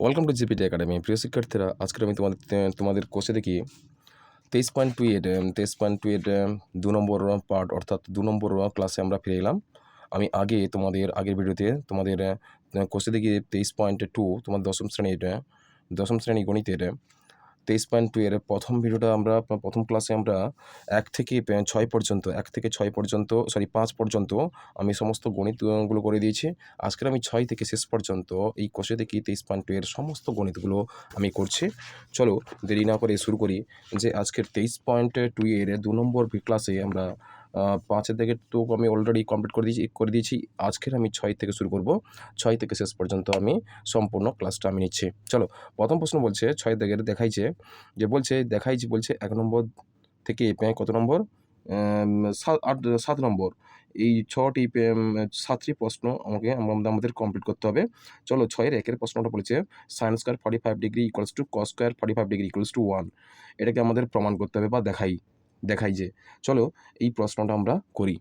Welcome to GPT academy. প্রিয় শিক্ষার্থীরা, আজকে আমি তোমাদের কোর্সে দেখি 23.2 দু নম্বর পার্ট অর্থাৎ 2 নম্বর ক্লাসে আমরা ফিরে এলাম। আমি আগের ভিডিওতে তোমাদের কোর্সে দেখি 23.2 তোমার দশম শ্রেণী গণিতের 23.2 এর প্রথম ভিডিওটা আমরা প্রথম ক্লাসে আমরা 1 থেকে 6 পর্যন্ত 5 পর্যন্ত আমি সমস্ত গণিতগুলো করে দিয়েছি। আজকের আমি 6 থেকে শেষ পর্যন্ত এই কোর্সে দেখি 23.2 এর সমস্ত গণিতগুলো আমি করছি। চলো দেরি না করে শুরু করি যে আজকের 23.2 এর 2 নম্বর ক্লাসে আমরা 5 এর দিকে তো আমি অলরেডি কমপ্লিট করে দিয়েছি। আজকের আমি 6 থেকে শুরু করব। 6 থেকে শেষ পর্যন্ত আমি সম্পূর্ণ ক্লাসটা আমি নিচ্ছি। চলো, প্রথম প্রশ্ন বলছে 6 দাগের বলছে 1 নম্বর থেকে কত নম্বর 7 নম্বর এই 7টি প্রশ্ন আমাদের কমপ্লিট করতে হবে। চলো 6 এর প্রশ্নটা বলেছে sin square 45 degree equals two cos square 45 degree equals to 1। এটাকে আমাদের প্রমাণ করতে হবে বা দেখাই যে। চলো এই প্রশ্নটা আমরা করি।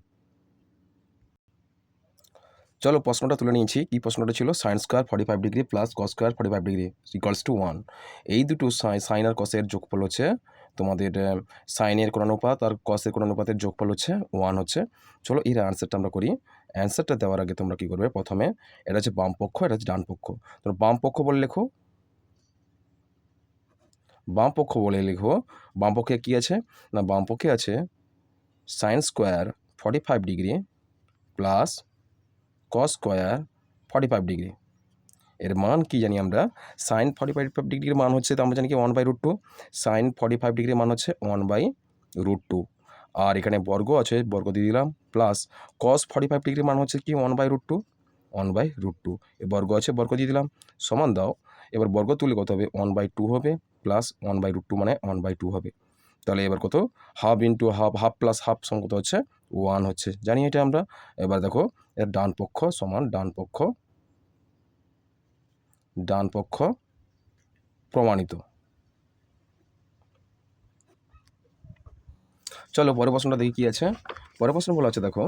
চলো প্রশ্নটা তুলে নিয়েছি। কি প্রশ্নটা ছিল? sin square 45 degree plus cos square 45 degree equals to 1। এই দুটো সাইন আর কসের যোগফল হচ্ছে তোমাদের সাইনের কোণানুপাত আর কসের কোণানুপাতের যোগফল হচ্ছে 1 হচ্ছে। চলো এর অ্যান্সারটা আমরা করি। অ্যান্সারটা দেওয়ার আগে তোমরা কী করবে? প্রথমে এটা হচ্ছে বাম পক্ষ, এটা হচ্ছে ডান পক্ষ। তোমরা বাম পক্ষ বলে লেখো। বাম পক্ষে কী আছে? না, বাম পক্ষে আছে sine square 45 degree plus cos square 45 degree. এর মান কি জানি আমরা? সাইন 45 ডিগ্রির মান হচ্ছে, তো আমরা জানি কি 1/√2। সাইন 45 ডিগ্রির মান হচ্ছে 1/√2। আর এখানে বর্গ আছে, বর্গ দিয়ে দিলাম, প্লাস cos 45 ডিগ্রির মান হচ্ছে কি 1/√2। এ বর্গ আছে, বর্গ দিয়ে দিলাম, সমান দাও। এবার বর্গ তুলে কত হবে? 1/2 হবে, প্লাস 1/√2 মানে 1/2 হবে। তাহলে এবার কত? Half into half, half plus half সমান কত হচ্ছে? 1 হচ্ছে। জানি এটা আমরা। এবার দেখো এর ডান পক্ষ সমান ডান পক্ষ প্রমাণিত। চলো পরের প্রশ্নটা দেখি কি আছে। পরের প্রশ্ন বলা আছে, দেখো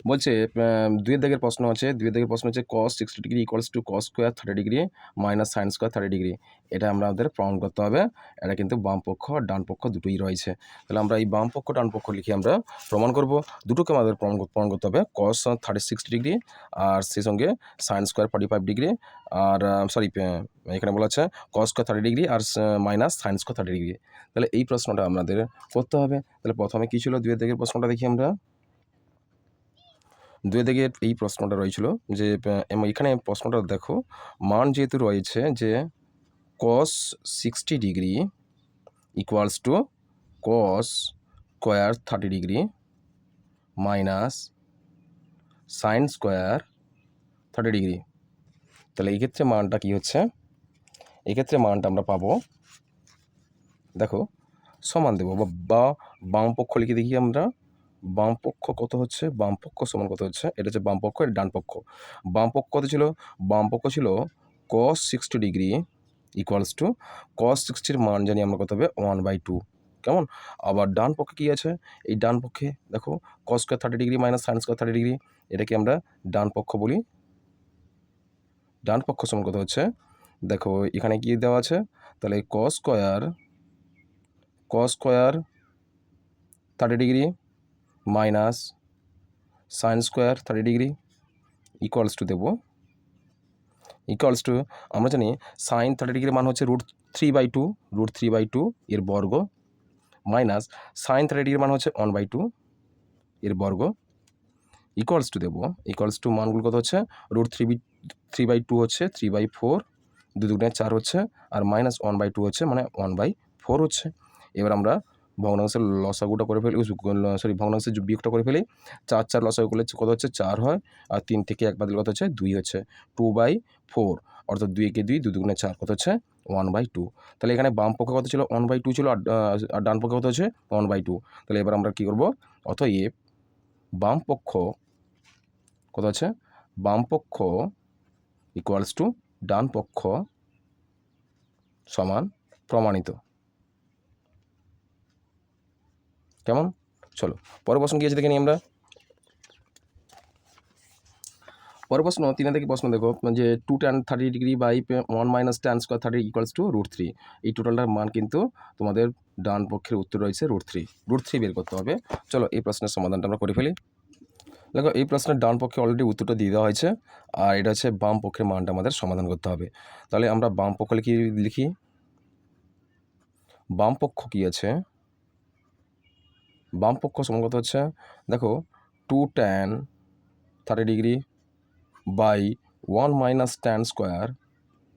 বলছে 2 দাগের প্রশ্ন আছে। 2 দাগের প্রশ্ন হচ্ছে cos 60 degree equals two cos square 30 degree minus sine square 30 degree. এটা আমাদের প্রমাণ করতে হবে। এটা কিন্তু বাম পক্ষ আর ডান পক্ষ দুটোই রয়েছে। তাহলে আমরা এই বাম পক্ষ ডান পক্ষ লিখে আমরা প্রমাণ করব। দুটোকে আমাদের প্রমাণ করতে হবে। cos 60 ডিগ্রি আর সেই সঙ্গে সাইন স্কোয়ার 45 ডিগ্রি আর এখানে বলা আছে cos স্কোয়ার 30 ডিগ্রি আর মাইনাস সাইন স্কোয়ার 30 ডিগ্রি। তাহলে এই প্রশ্নটা আমাদের করতে হবে। তাহলে প্রথমে কী ছিল? 2 দাগের প্রশ্নটা দেখি আমরা। 2 দাগের এই প্রশ্নটা রয়েছিল যে এখানে প্রশ্নটা দেখো, মান যেহেতু রয়েছে যে cos 60 degree equals two cos square 30 degree minus sine square 30 degree. তাহলে এই ক্ষেত্রে মানটা কী হচ্ছে? এক্ষেত্রে মানটা আমরা পাবো, দেখো সমান দেবো বা বাম পক্ষ লিখে দেখি আমরা। বাম পক্ষ কত হচ্ছে? বাম পক্ষ সমান কত হচ্ছে? এটা হচ্ছে বাম পক্ষ, এটা ডান পক্ষ। বাম পক্ষ কত ছিল? বাম পক্ষ ছিল cos 60 degree equals two cos 60-র মান জানি আমরা কত হবে? 1/2। কেমন? আবার ডান পক্ষে কী আছে? এই ডান পক্ষে দেখো cos square 30 degree minus sine square 30 degree. এটাকে আমরা ডান পক্ষ বলি। ডান পক্ষ সমান কত হচ্ছে? দেখো এখানে কি দেওয়া আছে? তাহলে cos square 30 degree minus sine square 30 degree equals to দেবো, ইকুয়ালস টু আমরা জানি সাইন 30 ডিগ্রির মান হচ্ছে √3/2 এর বর্গ মাইনাস সাইন 30 ডিগ্রির মান হচ্ছে 1/2 এর বর্গ ইকুয়ালস টু দেবো, ইকুয়ালস টু মানগুলো কত হচ্ছে? √3/2 হচ্ছে 3/4, 2 দুগুণে 4 হচ্ছে, আর মাইনাস 1/2 হচ্ছে মানে 1/4 হচ্ছে। এবার আমরা ভগ্নাংশের লসাগুটা করে ফেলি, ভগ্নাংশের বিয়োগটা করে ফেলি। 4 লসাগু করলে কত হচ্ছে? 4 হয়, আর 3 থেকে 1 বাদ দিলে কত হচ্ছে? 2 হচ্ছে। 2/4 অর্থাৎ 2 একে 2, 2 দুগুণে 4 কত হচ্ছে? 1/2। তাহলে এখানে বাম পক্ষে কত ছিল? 1/2 ছিল, আর ডান পক্ষে কত হচ্ছে? 1/2। তাহলে এবার আমরা কী করবো? অতএব বাম পক্ষ কত আছে? বাম পক্ষ ইকুয়ালস টু ডান পক্ষ সমান প্রমাণিত। কেমন? চলো পরের প্রশ্ন কি আছে দেখে নিই আমরা। পরের প্রশ্ন 3 থেকে প্রশ্ন দেখো যে 2 tan 30 degree by 1 minus tan square 30 equals to √3। এই টোটালটার মান কিন্তু তোমাদের ডান পক্ষের উত্তর রয়েছে √3। √3 বের করতে হবে। চলো এই প্রশ্নের সমাধানটা আমরা করে ফেলি। দেখো এই প্রশ্নের ডান পক্ষে অলরেডি উত্তরটা দিয়ে দেওয়া হয়েছে, আর এটা হচ্ছে বাম পক্ষের মানটা আমাদের সমাধান করতে হবে। তাহলে আমরা বাম পক্ষ লিখি। বাম পক্ষ কী আছে? বাম পক্ষ সমান কত হচ্ছে? দেখো 2 tan 30 degree by 1 minus tan square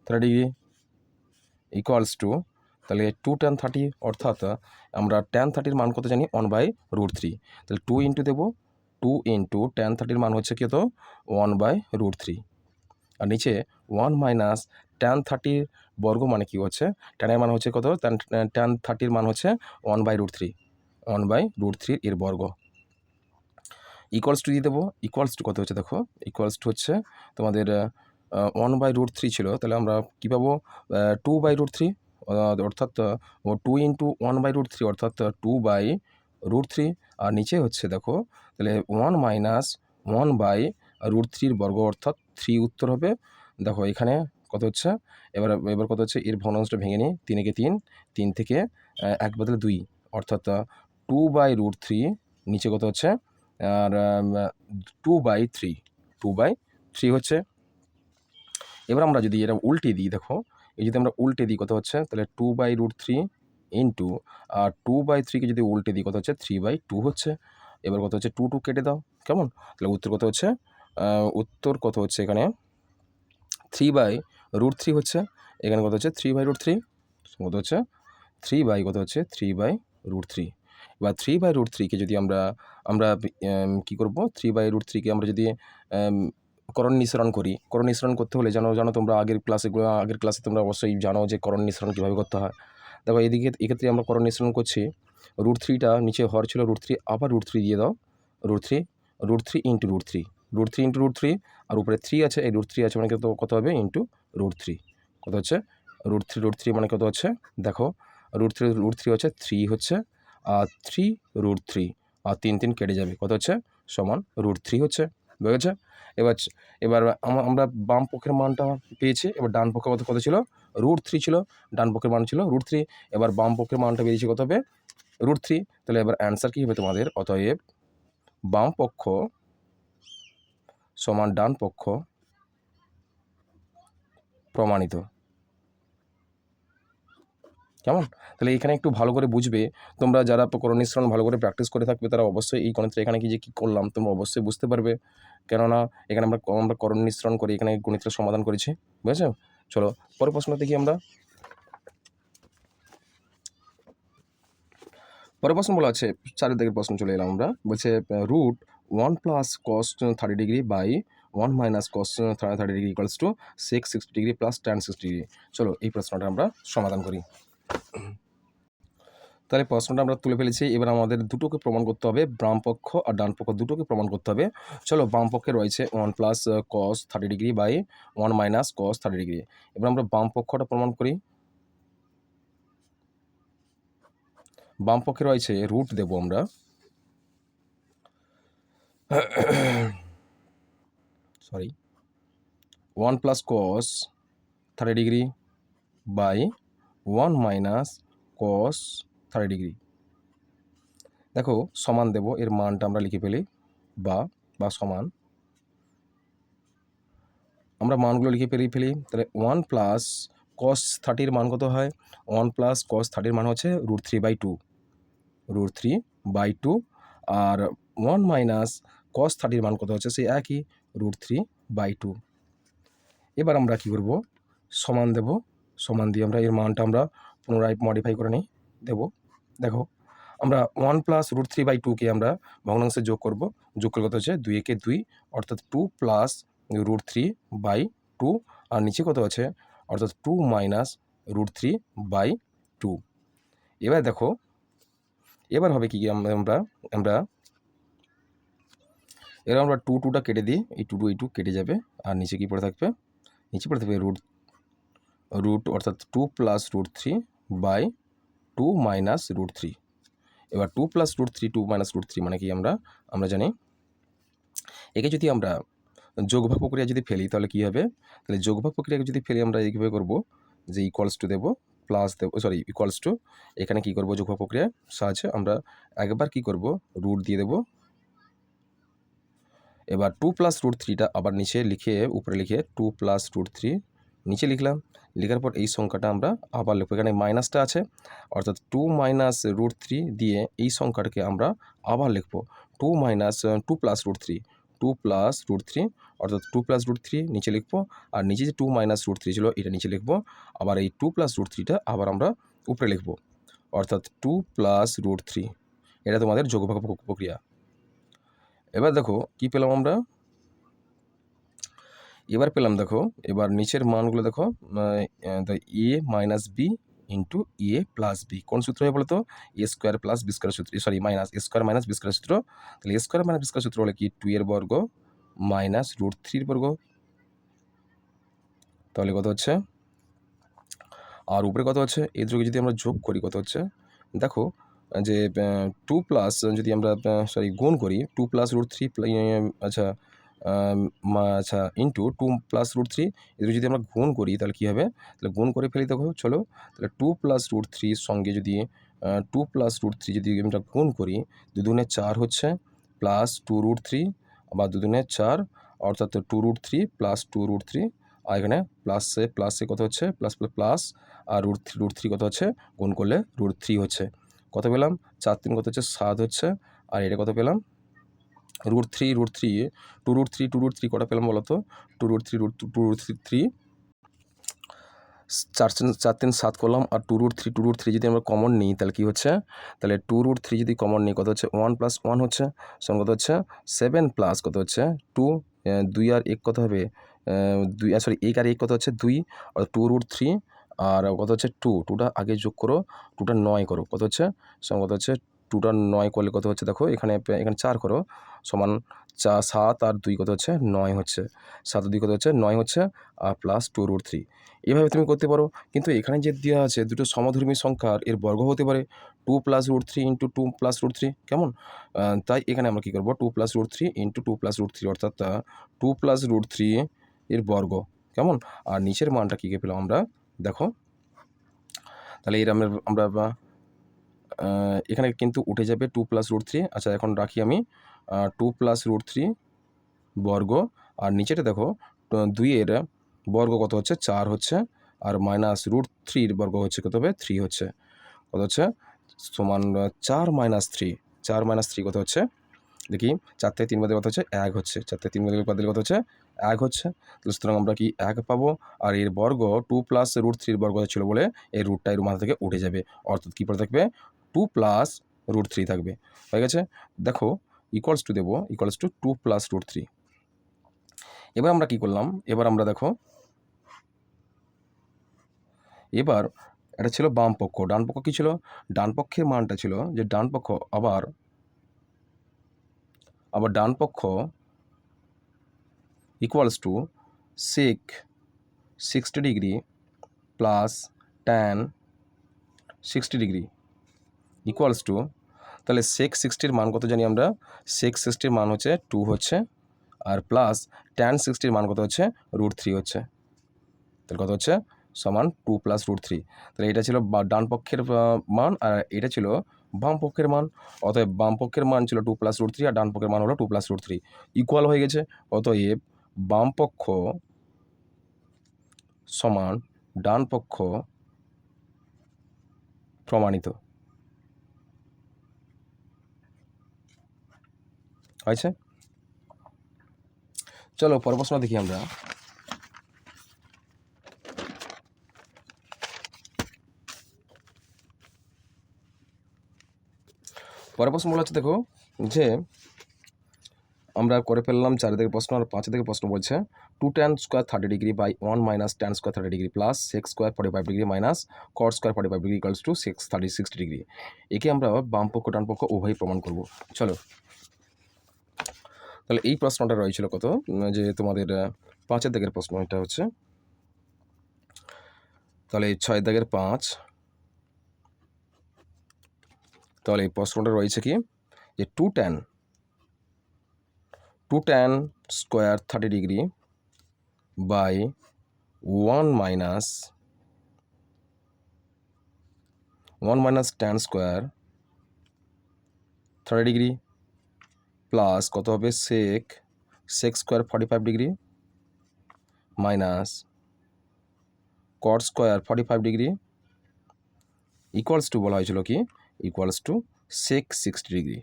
30 degree equals to, তাহলে 2 tan 30 অর্থাৎ আমরা tan 30 মান কত জানি 1/√3। তাহলে 2 ইন্টু দেবো, 2 ইন্টু tan 30 মান হচ্ছে কত 1/√3। আর নিচে 1 মাইনাস tan 30 বর্গ মানে কি হচ্ছে, ট্যানের মান হচ্ছে কত, tan 30 মান হচ্ছে 1/√3, 1/√3 এর বর্গ ইকুয়ালস টু দিয়ে দেবো। ইকুয়ালস টু কত হচ্ছে দেখো, ইকুয়ালস টু হচ্ছে তোমাদের 1/√3 ছিল, তাহলে আমরা কী পাবো 2/√3, অর্থাৎ 2 ইন্টু 1/√3 অর্থাৎ 2/√3। আর নিচে হচ্ছে দেখো তাহলে 1 মাইনাস 1/√3 বর্গ অর্থাৎ 3 উত্তর হবে। দেখো এখানে কত হচ্ছে, এবার কত হচ্ছে, এর ভগ্নাংশটা ভেঙে নিই, 3 একে 3, 3 থেকে 1 বদলে 2 অর্থাৎ 2/√3, নিচে কত হচ্ছে আর 2/3 হচ্ছে। এবার আমরা যদি এটা উল্টে দিই, দেখো এই যদি আমরা উল্টে দিই কত হচ্ছে, তাহলে 2/√3 ইন্টু আর 2/3কে যদি উল্টে দিই কত হচ্ছে 3/2 হচ্ছে। এবার কত হচ্ছে 2 কেটে দাও, কেমন? তাহলে উত্তর কত হচ্ছে, উত্তর কত হচ্ছে এখানে 3/√3 হচ্ছে। এখানে কত হচ্ছে 3/√3, কত হচ্ছে 3/√3। বা 3/√3কে যদি আমরা কী করবো, 3/√3কে আমরা যদি করণ নিঃসরণ করি, করণ নিঃসরণ করতে হলে জানো তোমরা আগের ক্লাসে তোমরা অবশ্যই জানো যে করণ নিঃসরণ কীভাবে করতে হয়। দেখো এক্ষেত্রে আমরা করণ নিঃসরণ করছি, √3টা নিচে হর ছিল √3, আবার √3 দিয়ে দাও, √3 ইন্টু √3 আর উপরে 3 আছে, এই √3 আছে মানে কত হবে ইন্টু √3, কত হচ্ছে √3 মানে কত হচ্ছে দেখো √3 হচ্ছে 3 হচ্ছে, আর 3 আর 3 কেটে যাবে, কত হচ্ছে সমান √3 হচ্ছে। বুঝেছে? এবার আমরা বাম পক্ষের মানটা পেয়েছি। এবার ডান পক্ষে কত ছিল, √3 ছিল, ডান পক্ষের মান ছিল √3। এবার বাম পক্ষের মানটা বেরিয়েছে কত হবে √3। তাহলে এবার অ্যান্সার কী হবে তোমাদের, অতএব বাম পক্ষ সমান ডান পক্ষ প্রমাণিত। কেমন? তাহলে এখানে একটু ভালো করে বুঝবে তোমরা, যারা করণ নিঃসরণ ভালো করে প্র্যাকটিস করে থাকবে তারা অবশ্যই এই গণিতটা এখানে কী করলাম তোমরা অবশ্যই বুঝতে পারবে, কেননা এখানে আমরা করণ নিঃসরণ করে এখানে গণিতের সমাধান করেছি। বুঝেছো? চলো পরের প্রশ্ন দেখি আমরা। পরের প্রশ্ন বলা আছে, 4 দিকের প্রশ্ন চলে এলাম আমরা। বলছে √1 plus cos 30 degree by 1 minus cos 30 degree equals to sec 60 degree plus tan 60 degree. চলো এই প্রশ্নটা আমরা সমাধান করি। তাহলে প্রশ্নটা আমরা তুলে ফেলেছি। এবার আমাদের দুটোকে প্রমাণ করতে হবে, বাম পক্ষ আর ডান পক্ষ দুটোকে প্রমাণ করতে হবে। চলো বাম পক্ষে রয়েছে 1 plus cos 30 degree by 1 minus cos 30 degree. এবার আমরা বাম পক্ষটা প্রমাণ করি। বাম পক্ষে রয়েছে রুট দেব আমরা, sorry 1 plus cos 30 degree by 1 minus cos 30 degree. দেখো সমান দেব, এর মানটা আমরা লিখে ফেলি, বা সমান আমরা মানগুলো লিখে ফেলি। তাহলে 1 প্লাস cos 30 মান কত হয়, 1 প্লাস cos 30 মান হচ্ছে √3/2, আর 1 মাইনাস cos 30 মান কত হচ্ছে সেই একই √3/2। এবার আমরা কী করব, সমান দেব, সমান দিয়ে আমরা এর মানটা আমরা পুনরায় মডিফাই করে নিই দেব। দেখো আমরা 1 প্লাস √3/2কে আমরা ভগ্নাংশে যোগ করব, যোগ করলে কত হচ্ছে 2 একে 2 অর্থাৎ 2 প্লাস √3/2, আর নিচে কত আছে অর্থাৎ 2 মাইনাস √3/2। এবার দেখো এবার হবে কি আমরা এবার আমরা 2টা কেটে দিই, এই 2 কেটে যাবে, আর নিচে কি পড়ে থাকবে, নিচে পড়ে থাকবে রুট অর্থাৎ 2 প্লাস √3/2 মাইনাস √3। এবার 2 প্লাস √3 2 মাইনাস √3 মানে কি আমরা জানি, একে যদি আমরা যোগভাগ প্রক্রিয়া যদি ফেলি তাহলে কী হবে, তাহলে যোগভাগ প্রক্রিয়া যদি ফেলি আমরা এইভাবে করব যে ইকুয়ালস টু দেবো, প্লাস দেবো, সরি ইকুয়ালস টু, এখানে কী করবো যোগভাগ প্রক্রিয়ার সাহায্যে আমরা একবার কী করব রুট দিয়ে দেবো। এবার 2 প্লাস রুট থ্রিটা আবার নিচে লিখে উপরে লিখে 2 প্লাস রুট থ্রি নিচে লিখলাম। লেখার পর এই সংখ্যাটা আমরা আবার লিখবো, এখানে মাইনাসটা আছে অর্থাৎ 2 মাইনাস রুট থ্রি দিয়ে এই সংখ্যাটাকে আমরা আবার লিখবো 2 minus 2 plus root three, 2 plus root three অর্থাৎ 2 প্লাস রুট থ্রি নিচে লিখবো, আর নিচে যে 2 মাইনাস রুট থ্রি ছিল এটা নিচে লিখবো, আবার এই 2 প্লাস রুট থ্রিটা আবার আমরা উপরে লিখবো অর্থাৎ 2 প্লাস রুট থ্রি। এটা তোমাদের যোগভাগ প্রক্রিয়া। এবার দেখো কি পেলাম আমরা, এবার পেলাম দেখো, এবার নিচের মানগুলো দেখো, এ minus B into A plus B কোন সূত্র হয় বলতো, এ স্কোয়ার প্লাস বি স্কোয়ার সূত্র, সরি মাইনাস এ স্কোয়ার মাইনাস বি স্কোয়ার সূত্র। তাহলে এ স্কোয়ার মাইনাস বি স্কোয়ার সূত্র হলে কি 2 এর বর্গ মাইনাস রুট থ্রির বর্গ, তাহলে কত হচ্ছে, আর উপরে কত হচ্ছে এই দুটোকে যদি আমরা যোগ করি কত হচ্ছে দেখো, যে 2 প্লাস যদি আমরা সরি গুণ করি 2 প্লাস রুট থ্রি, আচ্ছা আচ্ছা ইন্টু 2 প্লাস রুট থ্রি, এদের যদি আমরা গুণ করি তাহলে কী হবে, তাহলে গুণ করে ফেলি দেখো চলো, তাহলে 2 প্লাস রুট থ্রির সঙ্গে যদি 2 প্লাস রুট থ্রি যদি আমরা গুণ করি 2 দুগুণে 4 হচ্ছে, প্লাস 2 রুট থ্রি, আবার 2 দুগুণে 4 অর্থাৎ 2 root three plus 2 root three, আর এখানে প্লাসে কত হচ্ছে প্লাস প্লাস প্লাস, আর রুট থ্রি কত হচ্ছে গুণ করলে রুট থ্রি হচ্ছে, কত পেলাম 4 3 কত হচ্ছে 7 হচ্ছে, আর এটা কত পেলাম রুট থ্রি 2 রুট থ্রি কটা পেলাম বলো তো, 2 রুট থ্রি 4 3 7 করলাম, আর 2 রুট থ্রি যদি আমরা কমন নিই তাহলে কী হচ্ছে, তাহলে 2 রুট থ্রি যদি কমন নিই কত হচ্ছে 1 প্লাস 1 হচ্ছে, সঙ্গে কত হচ্ছে 7 প্লাস কত হচ্ছে 2, 2 আর 1 কত হবে 2, সরি 1 আর 1 কত হচ্ছে 2, আর 2 রুট থ্রি আর কত হচ্ছে 2, 2টা আগে যোগ করো, 2টা 9 করো কত হচ্ছে, সঙ্গে কত হচ্ছে 2টা 9 করলে কত হচ্ছে দেখো, এখানে 4 করো সমান 7 আর 2 কত হচ্ছে 9 হচ্ছে, 7 আর 2 কত হচ্ছে 9 হচ্ছে, আর প্লাস 2 রুট থ্রি। এভাবে তুমি করতে পারো, কিন্তু এখানে যে দেওয়া আছে দুটো সমধর্মী সংখ্যার এর বর্গ হতে পারে 2 plus root three into 2 plus root three, কেমন, তাই এখানে আমরা কী করবো 2 plus root three into 2 plus root three অর্থাৎ 2 প্লাস রুট থ্রি এর বর্গ, কেমন, আর নিচের মানটা কী পেলাম আমরা দেখো, তাহলে এর আমরা এখানে কিন্তু উঠে যাবে 2 প্লাস রুট থ্রি, আচ্ছা এখন রাখি আমি 2 প্লাস রুট থ্রি বর্গ, আর নিচেটা দেখো 2 এর বর্গ কত হচ্ছে 4 হচ্ছে, আর মাইনাস রুট থ্রির বর্গ হচ্ছে কত হবে 3 হচ্ছে, কত হচ্ছে সমান 4 মাইনাস থ্রি কত হচ্ছে দেখি, 4 থেকে 3 বাদে কত হচ্ছে 1 হচ্ছে, 4 থেকে 3 বাদে কত হচ্ছে 1 হচ্ছে, তাহলে সুতরাং আমরা কি 1 পাবো, আর এর বর্গ 2 প্লাস রুট থ্রির বর্গ ছিল বলে এই রুটটা এর মাথা থেকে উঠে যাবে, অর্থাৎ কী পড়ে থাকবে 2 প্লাস রুট থ্রি থাকবে, হয়ে গেছে। দেখো ইকুয়ালস টু দেবো equals to 2 plus root three. এবার আমরা কি করলাম, এবার আমরা দেখো, এবার এটা ছিল বাম পক্ষ, ডান পক্ষ কী ছিল, ডান পক্ষের মানটা ছিল যে ডান পক্ষ আবার ডান পক্ষ equals to sec 60 degree plus tan 60 degree equals to, তাহলে সেক 60-র মান কত জানি আমরা, সেক 60-র মান হচ্ছে 2 হচ্ছে, আর প্লাস ট্যান 60-র মান কত হচ্ছে রুট থ্রি হচ্ছে, তাহলে কত হচ্ছে সমান 2 প্লাস রুট থ্রি। তাহলে এটা ছিল ডান পক্ষের মান, আর এটা ছিল বাম পক্ষের মান, অতএব বাম পক্ষের মান ছিল 2 প্লাস রুট থ্রি, আর ডান পক্ষের মান হলো 2 প্লাস রুট থ্রি, ইকুয়াল হয়ে গেছে, অতএব বাম পক্ষ সমান ডান পক্ষ প্রমাণিত হয়েছে। চলো পরের প্রশ্ন দেখি আমরা, পরের প্রশ্ন বলা হচ্ছে দেখো, যে আমরা করে ফেললাম 4 থেকে প্রশ্ন, আর 5 থেকে প্রশ্ন বলছে 2 tan square 30 degree by 1 minus tan square 30 degree plus sec square 45 degree minus cot square 45 degree equals to 60 degree. একে আমরা বাম পক্ষ ডান পক্ষ উভয়ই প্রমাণ করব। চলো তাহলে এই প্রশ্নটা রয়েছিল কত, যে তোমাদের 5 দাগের প্রশ্ন, এটা হচ্ছে তাহলে 6 দাগের 5, তাহলে এই প্রশ্নটা রয়েছে কি যে 2 tan 2 tan square 30 degree by 1 minus tan square 30 degree plus কত হবে sec square 45 degree minus cot square 45 degree equals to বলা হয়েছিল কি ইকুয়ালস টু sec 60 degree।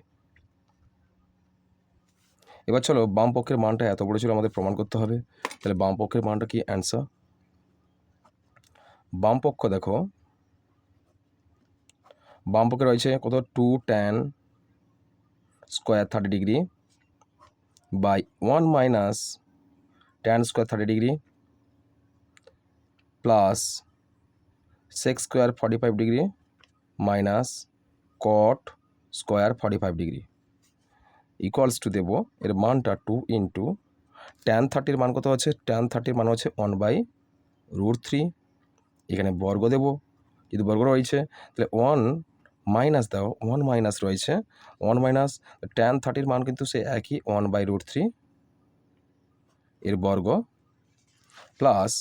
এবার চলো বাম পক্ষের মানটা এত বড় ছিল আমাদের প্রমাণ করতে হবে। তাহলে বাম পক্ষের মানটা কি অ্যান্সার? বাম পক্ষ দেখো, বাম পক্ষে রয়েছে কত 2 tan square 30 degree by 1 minus tan square 30 degree plus sec square 45 degree minus cot square 45 degree equals to দেবো এর মানটা 2 ইন্টু tan 30 মান কত হচ্ছে, tan 30 মান হচ্ছে 1/√3। এখানে বর্গ দেব, যদি বর্গ রয়েছে তাহলে 1 মাইনাস দাও, 1 মাইনাস রয়েছে 1 মাইনাস tan 30 মান কিন্তু সে একই 1/√3 এর বর্গ প্লাস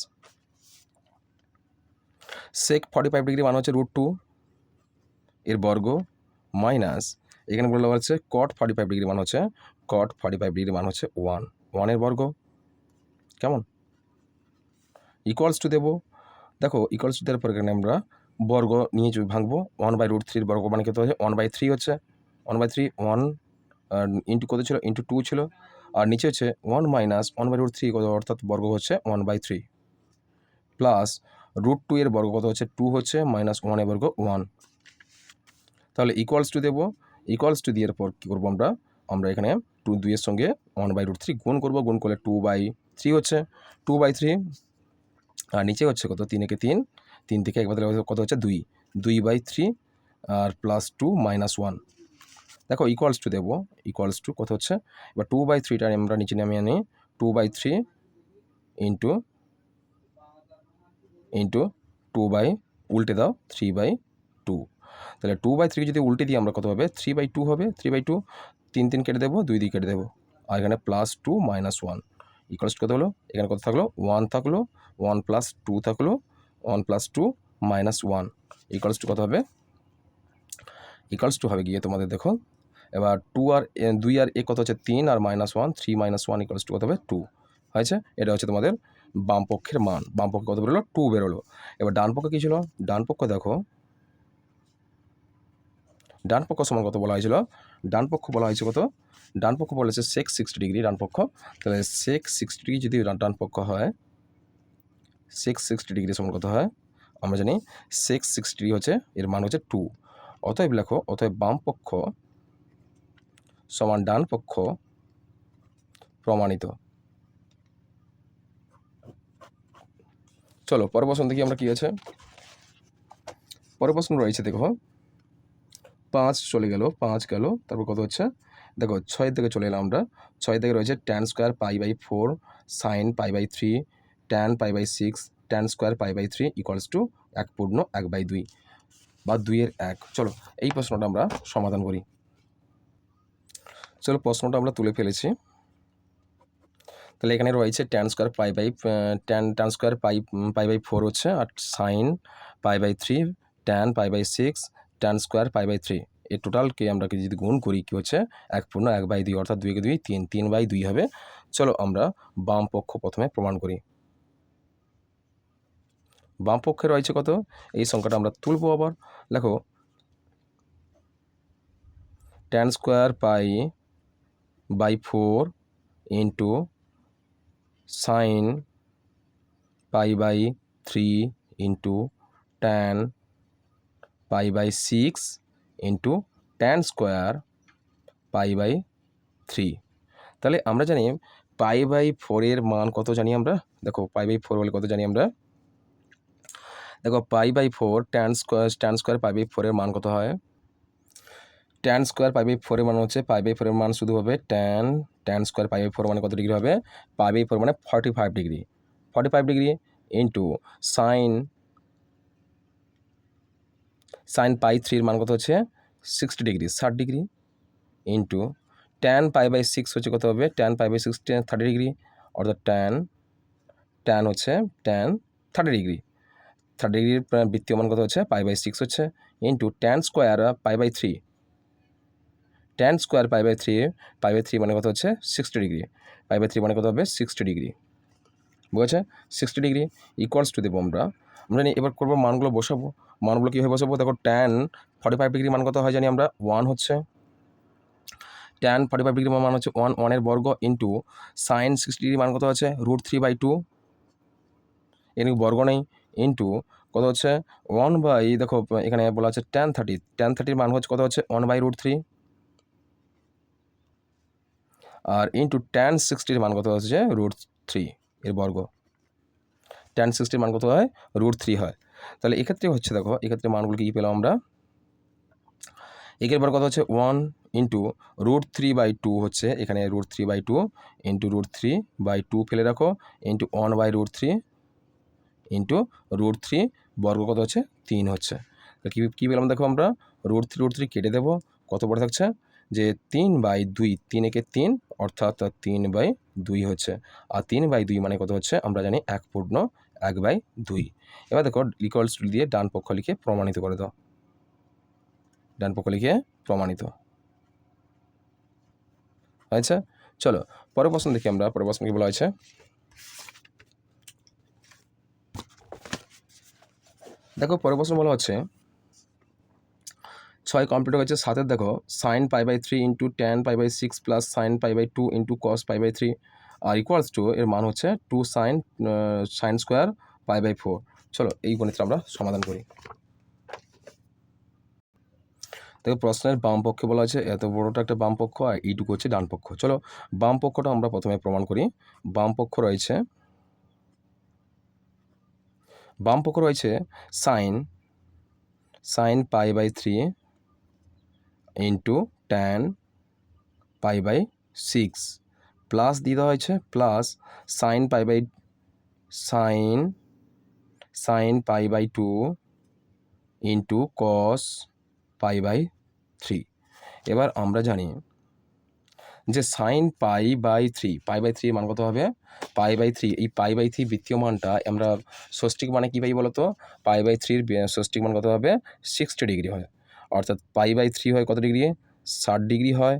sec 45 ডিগ্রি মান হচ্ছে √2 এর বর্গ মাইনাস এখানে বলা হচ্ছে cot 45 ডিগ্রি মান হচ্ছে 1 এর বর্গ। কেমন? ইকুয়ালস টু দেবো, দেখো ইকুয়ালস টু দেওয়ার পর এখানে আমরা বর্গ নিয়ে ভাঙবো 1/√3 বর্গ মানে কত হচ্ছে 1/3 হচ্ছে 1/3 1 ইন্টু কত ছিল ইন্টু 2 ছিল আর নিচে হচ্ছে 1 মাইনাস 1/√3 কত অর্থাৎ বর্গ হচ্ছে 1/3 প্লাস √2 এর বর্গ কত হচ্ছে 2 হচ্ছে মাইনাস 1 এর বর্গ 1। তাহলে ইকুয়ালস টু দেবো, ইকুয়ালস টু দেওয়ার পর কী করবো আমরা এখানে 2 এর সঙ্গে 1/√3 গুণ করবো, গুণ করলে 2/3 হচ্ছে 2/3 আর নিচে হচ্ছে কত 3 একে 3, 3 থেকে একবার কত হচ্ছে 2/3 আর প্লাস 2 মাইনাস 1। দেখো ইকুয়ালস টু দেবো, ইকুয়ালস টু কত হচ্ছে এবার 2/3টা আমরা নিচে নামিয়ে আনি 2/3 ইন্টু 2 উল্টে দাও 3/2। তাহলে 2/3 যদি উল্টে দিই আমরা কত হবে 3/2 হবে 3/2 3 কেটে দেবো 2 দিয়ে কেটে দেবো আর এখানে প্লাস 2 মাইনাস 1 ইকুয়ালস কত হলো এখানে কত থাকলো 1 থাকলো 1 প্লাস 2 থাকলো 1 প্লাস 2 মাইনাস 1 ইকুয়ালস টু কত হবে ইকুয়ালস টু হবে গিয়ে তোমাদের দেখো এবার 2 আর এ কত হচ্ছে 3 আর মাইনাস 1 3 মাইনাস 1 ইকুয়ালস টু কত হবে 2 হয়েছে। এটা হচ্ছে তোমাদের বাম পক্ষের মান। বাম পক্ষে কত বেরোলো 2 বেরোলো। এবার ডান পক্ষে কী ছিল, ডান পক্ষ দেখো ডান পক্ষ সমান কত বলা হয়েছিল, ডান পক্ষ বলা হয়েছে কত, ডান পক্ষ বলেছে sec 60 ডিগ্রি ডান পক্ষ। তাহলে sec 60 ডিগ্রি যদি ডান পক্ষ হয় sec 60 ডিগ্রি সমান কত হয় আমরা জানি sec 60 ডিগ্রি হচ্ছে এর মান হচ্ছে 2। অতএব লেখো অতএব বাম পক্ষ সমান ডান পক্ষ প্রমাণিত। চলো পরের প্রশ্ন দেখি আমরা কী আছে। পরের প্রশ্ন রয়েছে দেখো 5 চলে গেল 5 গেল তারপর কত হচ্ছে দেখো 6 থেকে চলে এলাম আমরা 6 থেকে রয়েছে tan square π/4 sin π/3 tan π/6 tan square π/3 equals to 1/2 বা 2 এর 1। চলো এই প্রশ্নটা আমরা সমাধান করি। চলো প্রশ্নটা আমরা তুলে ফেলেছি। তাহলে এখানে রয়েছে tan স্কোয়ার tan স্কোয়ার π/4 হচ্ছে আর sin π/3 tan π/6 tan স্কোয়ার π/3 এই টোটালকে আমরা যদি গুণ করি কী হচ্ছে 1/2 অর্থাৎ 2 কে 2 3 3/2 হবে। চলো আমরা বাম পক্ষ প্রথমে প্রমাণ করি। বাম পক্ষে রয়েছে কত এই সংখ্যাটা আমরা তুলবো আবার দেখো tan square π/4 into sin π/3 into tan π/6 into tan square π/3। তাহলে আমরা জানি π/4 এর মান কত জানি আমরা, দেখো π/4 বলে কত জানি আমরা, দেখো π/4 tan স্কোয়ার π/4 এর মান কত হয়, tan স্কোয়ার π/4 এর মান হচ্ছে π/4 এর মান শুধু হবে tan স্কোয়ার π/4 মানে কত ডিগ্রি হবে, π/4 মানে 45 ডিগ্রি 45 ডিগ্রি ইন্টু sin π/3 এর মান কত হচ্ছে 60 degree 60 degree into tan pi by six হচ্ছে কত হবে, tan pi by six 30 degree, অর্থাৎ ট্যান হচ্ছে ট্যান 30 ডিগ্রি, 30 ডিগ্রির বৃত্তীয় মান কত হচ্ছে পাই বাই সিক্স হচ্ছে, into tan square pi by three, tan square pi by three মানে কত হচ্ছে 60 ডিগ্রি, পাই বাই থ্রি মানে কত হবে 60 ডিগ্রি, বুঝেছে? 60 ডিগ্রি ইকুয়ালস টু দেবো আমরা এবার করবো মানগুলো বসাবো, মানগুলো কীভাবে বসাবো, দেখো ট্যান 45 ডিগ্রি মান কত হয় জানি আমরা 1 হচ্ছে, ট্যান 45 ডিগ্রি মান হচ্ছে 1 বর্গ, ইন্টু সাইন 60 ডিগ্রি মান কত আছে √3/2, এর বর্গ নেই, ইন্টু কত হচ্ছে 1 বাই, দেখো এখানে বলা আছে ট্যান 30 মান হচ্ছে কত হচ্ছে 1/√3, আর ইন্টু ট্যান 60 মান কত হচ্ছে √3 এর বর্গ, ট্যান 60 মান কত হয় √3 হয়। তাহলে এক্ষেত্রে হচ্ছে দেখো এক্ষেত্রে মানগুলো কী পেলাম আমরা, একের পর কত হচ্ছে 1 ইন্টু √3/2 হচ্ছে, এখানে √3/2 ইন্টু √3/2 ফেলে রাখো, ইন্টু 1/√3 ইন্টু √3 বর্গ কত হচ্ছে 3 হচ্ছে। কী পেলাম দেখো আমরা √3 কেটে দেবো, কত পড়ে থাকছে যে 3/2, 3 একে 3 অর্থাৎ 3/2 হচ্ছে, আর 3/2 মানে কত হচ্ছে আমরা জানি 1/2। এবার দেখো ইকুয়ালস টু দিয়ে ডান পক্ষ লিখে প্রমাণিত করে দাও, ডান পক্ষ লিখে প্রমাণিত। আচ্ছা চলো পরের প্রশ্ন দেখি আমরা, পরের প্রশ্ন কি বলা হয়েছে, দেখো পরের প্রশ্ন বলা হচ্ছে 6 কমপ্লিট হয়েছে, 7 দেখো sine pi by 3 into tan pi by 6 plus sine pi by 2 into cos pi by 3 আর ইকুয়ালস টু এর মান হচ্ছে 2 সাইন স্কোয়ার পাই বাই 4। চলো এই গণিতটা আমরা সমাধান করি। দেখো প্রশ্নের বাম পক্ষে বলা আছে এত বড়টা একটা বাম পক্ষ আর এইটুকু হচ্ছে ডান পক্ষ। চলো বাম পক্ষটা আমরা প্রথমে প্রমাণ করি। বাম পক্ষ রয়েছে sine pi by 3 into tan pi by 6 plus দিয়ে দেওয়া হয়েছে plus sine pi by 2 into cos pi by 3। এবার আমরা জানি যে সাইন পাই বাই 3 মান কত হবে পাই বাই 3, এই পাই বাই 3 বৃত্তীয় মানটা আমরা ষষ্ঠিক মানে কী পাই বলো তো, পাই বাই 3-র ষষ্ঠিক মান কত হবে 60 ডিগ্রি হয়, অর্থাৎ পাই বাই 3 হয় কত ডিগ্রি 60 ডিগ্রি হয়,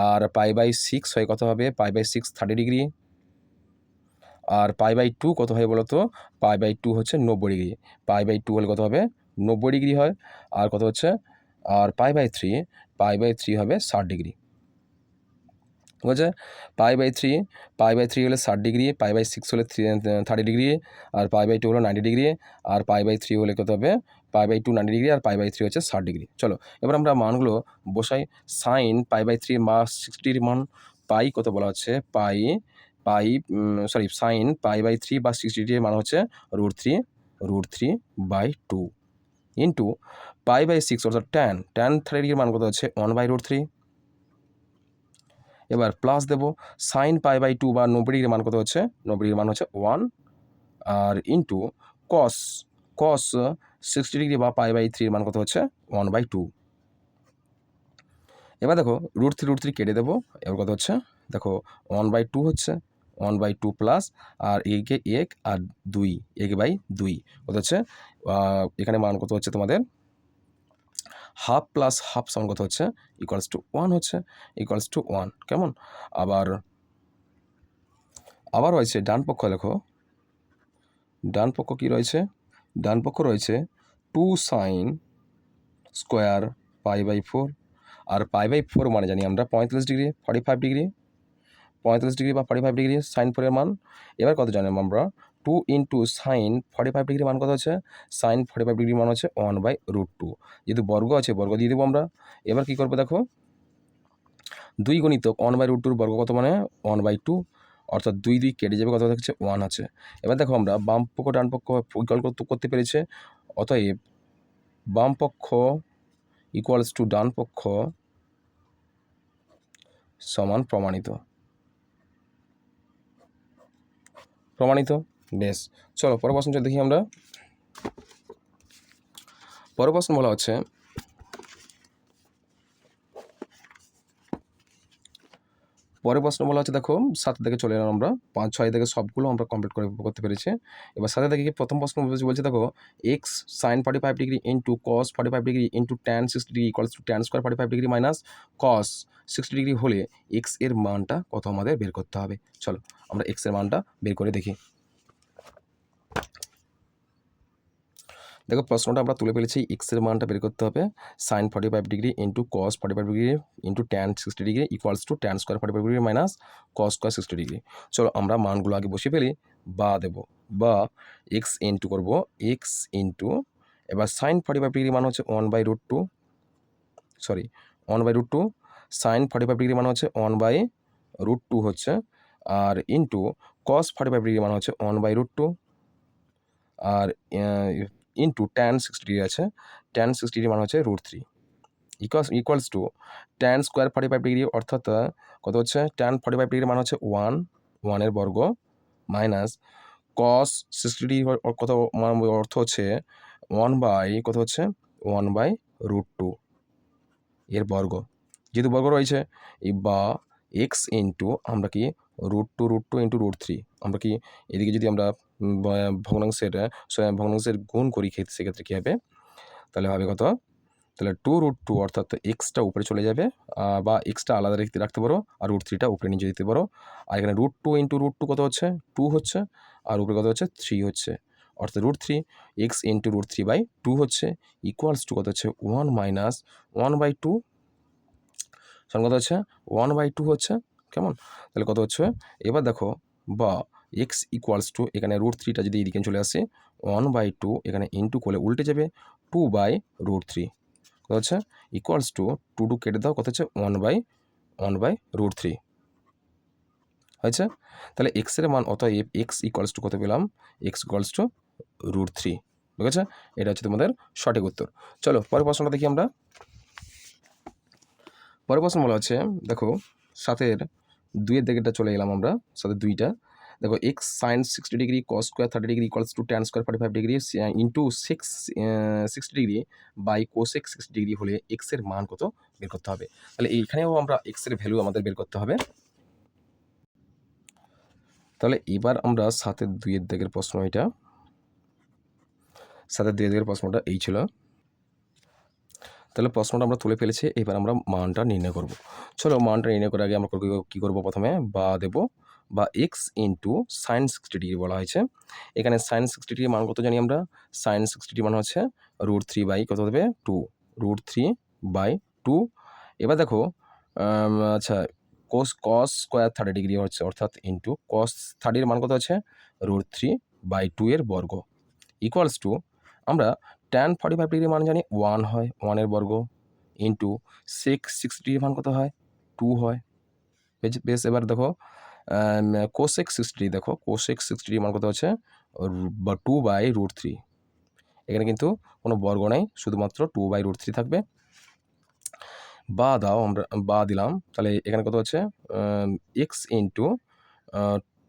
আর পাই বাই 6 হয় কত হবে পাই বাই 6 30 ডিগ্রি, আর পাই বাই 2 কত হয় বলো তো, পাই বাই 2 হচ্ছে 90 ডিগ্রি, পাই বাই 2 হলে কত হবে 90 ডিগ্রি হয়, আর কত হচ্ছে আর পাই বাই 3 হবে 60 ডিগ্রি, ঠিক আছে। পাই বাই 3 হলে 60 ডিগ্রি, পাই বাই 6 হলে 30 ডিগ্রি, আর পাই বাই 2 হলো 90 ডিগ্রি, আর পাই বাই 3 হলে কত হবে পাই বাই 2 90 ডিগ্রি, আর পাই বাই 3 হচ্ছে 60 ডিগ্রি। চলো এবার আমরা মানগুলো বসাই। সাইন পাই বাই 3 বা 60 মান পাই কত বলা হচ্ছে সাইন পাই বাই 3 বা 60 ডিগ্রির মান হচ্ছে √3/2 ইন্টু পাই বাই 6 অর্থাৎ ট্যান 30 ডিগ্রির মান কত হচ্ছে 1/√3। এবার প্লাস দেবো সাইন পাই বাই 2 বা 90 ডিগ্রির মান কত হচ্ছে 90 ডিগ্রির মান হচ্ছে 1, আর ইন্টু কস 60 ডিগ্রি বা পাই বাই 3 মান কত হচ্ছে 1/2। এবার দেখো √3 কেটে দেবো, এবার কত হচ্ছে দেখো 1/2 হচ্ছে 1/2 প্লাস আর একে 1 আর 2 1/2 কত হচ্ছে এখানে মান কত হচ্ছে তোমাদের হাফ প্লাস হাফ সমান কত হচ্ছে ইকুয়ালস টু 1 হচ্ছে, ইকুয়ালস টু 1 কেমন। আবার রয়েছে ডান পক্ষ, দেখো ডান পক্ষ কী রয়েছে, ডান পক্ষ রয়েছে 2 সাইন স্কোয়ার পাই বাই 4, আর পাই বাই 4 মানে জানি আমরা 45 ডিগ্রি 45 ডিগ্রি বা 45 ডিগ্রি সাইন 4-এর মান। এবার কত জানি আমরা 2 ইন্টু সাইন 45 ডিগ্রি মান কত হচ্ছে সাইন 45 ডিগ্রি মান হচ্ছে 1/√2, যেহেতু বর্গ আছে বর্গ দিয়ে দেবো আমরা। এবার কী করবো দেখো 2 গুণিতক 1/√2-র বর্গ কত মানে 1/2, অর্থাৎ 2 কেটে যাবে কত হচ্ছে 1 আছে। এবার দেখো আমরা বাম পক্ষ ডান পক্ষ বিকল্প করতে পেরেছে, অতএব বাম পক্ষ ইকুয়ালস টু ডান পক্ষ সমান প্রমাণিত। বেশ চলো পরের প্রশ্ন দেখি আমরা। পরের প্রশ্ন বলা হচ্ছে পরের প্রশ্ন বলা হচ্ছে দেখো 7 থেকে চলে এলাম আমরা, 5 6 থেকে সবগুলো আমরা কমপ্লিট করতে পেরেছি। এবার সাথে থেকে প্রথম প্রশ্ন বলছে দেখো x sine 45 degree into cos 45 degree into tan 60 degree equals to tan square 45 degree minus cos 60 degree হলে এক্স এর মানটা কত আমাদের বের করতে হবে। চলো আমরা এক্স এর মানটা বের করে দেখি। দেখো প্রশ্নটা আমরা তুলে ফেলেছি, এক্স এর মানটা বের করতে হবে sine 45 degree into cos 45 degree into tan 60 degree equals to tan square 45 degree minus cos square 60 degree. চলো আমরা মানগুলো আগে বসিয়ে ফেলি, বা দেব বা এক্স ইন্টু করবো এক্স ইন্টু, এবার সাইন 45 ডিগ্রি মান হচ্ছে 1/√2, সরি 1/√2, সাইন 45 ডিগ্রি মান হচ্ছে 1/√2 হচ্ছে, আর ইন্টু কস 45 ডিগ্রি মান হচ্ছে 1/√2, আর ইন্টু ট্যান 60 ডিগ্রি আছে, ট্যান 60 ডিগ্রি মান হচ্ছে √3 equals to tan square 45 degree অর্থাৎ কত হচ্ছে, ট্যান 45 ডিগ্রি মান হচ্ছে 1 এর বর্গ মাইনাস কস 60 ডিগ্রি কত অর্থ হচ্ছে 1 বাই কত হচ্ছে 1/√2 এর বর্গ, যেহেতু বর্গ রয়েছে এই বা এক্স ইন্টু আমরা কি √2 ইন্টু √3, আমরা কি এদিকে যদি আমরা ভগ্নাংশের গুণ করি সেক্ষেত্রে কী হবে, তাহলে হবে কত, তাহলে 2√2 অর্থাৎ এক্সটা উপরে চলে যাবে, বা এক্সটা আলাদা রাখতে পারো আর √3টা উপরে নিচে দিতে পারো, আর এখানে √2 ইন্টু √2 কত হচ্ছে 2 হচ্ছে, আর উপরে কত হচ্ছে 3 হচ্ছে, অর্থাৎ √3 এক্স ইন্টু √3/2 হচ্ছে ইকুয়ালস টু কত হচ্ছে 1 মাইনাস 1/2, সমান কত হচ্ছে 1/2 হচ্ছে, কেমন, তাহলে কত হচ্ছে, এবার দেখো বা এক্স ইকুয়ালস টু এখানে √3টা যদি এদিকে চলে আসে 1/2 এখানে ইন্টু করলে উল্টে যাবে 2/√3, কত হচ্ছে ইকুয়ালস টু 2 কেটে দাও কত হচ্ছে 1/√3 হয়েছে। তাহলে এক্স এর মান অতএব এক্স ইকুয়ালস টু কত পেলাম, এক্স ইকুয়ালস টু √3, ঠিক আছে, এটা হচ্ছে তোমাদের সঠিক উত্তর। চলো পরের প্রশ্নটা দেখি আমরা। পরের প্রশ্ন বলা হচ্ছে দেখো 7-এর 2-এর দিকেটা চলে এলাম আমরা, 7-এর 2টা দেখো x sine 60 degree cos square 30 degree equals to tan square 45 degree into 60 degree by cosec 60 degree হলে এক্স এর মান কত বের করতে হবে। তাহলে এইখানেও আমরা এক্স এর ভ্যালু আমাদের বের করতে হবে। তাহলে এবার আমরা 7-এর 2-এর দিকের প্রশ্ন, এটা 7-এর 2-এর দিকের প্রশ্নটা এই ছিল। তাহলে প্রশ্নটা আমরা তুলে ফেলেছি, এবার আমরা মানটা নির্ণয় করব। চলো মানটা নির্ণয় করার আগে আমরা কী করবো, প্রথমে বা দেব বা এক্স ইন্টু সাইন 60 ডিগ্রি বলা হয়েছে, এখানে সাইন 60 ডিগ্রি মান কত জানি আমরা, সাইন 60 ডিগ্রি মান হচ্ছে √3 বাই কত দেবে 2, √3/2। এবার দেখো আচ্ছা কস স্কোয়ার 30 ডিগ্রি হচ্ছে অর্থাৎ ইন্টু কস 30-এর মান কত হচ্ছে √3/2 এর বর্গ ইকুয়ালস টু আমরা ট্যান 45 ডিগ্রি মান জানি 1 হয়, 1 এর বর্গ ইন্টু 60 ডিগ্রি মান কত হয় 2 হয়, বেশ। এবার দেখো কোসেক 60 ডিগ্রি, দেখো কোসেক 60 ডিগ্রি মান কত হচ্ছে 2/√3, এখানে কিন্তু কোনো বর্গ নেই, শুধুমাত্র 2/√3 থাকবে। বা দাও আমরা বা দিলাম, তাহলে এখানে কত হচ্ছে এক্স ইন্টু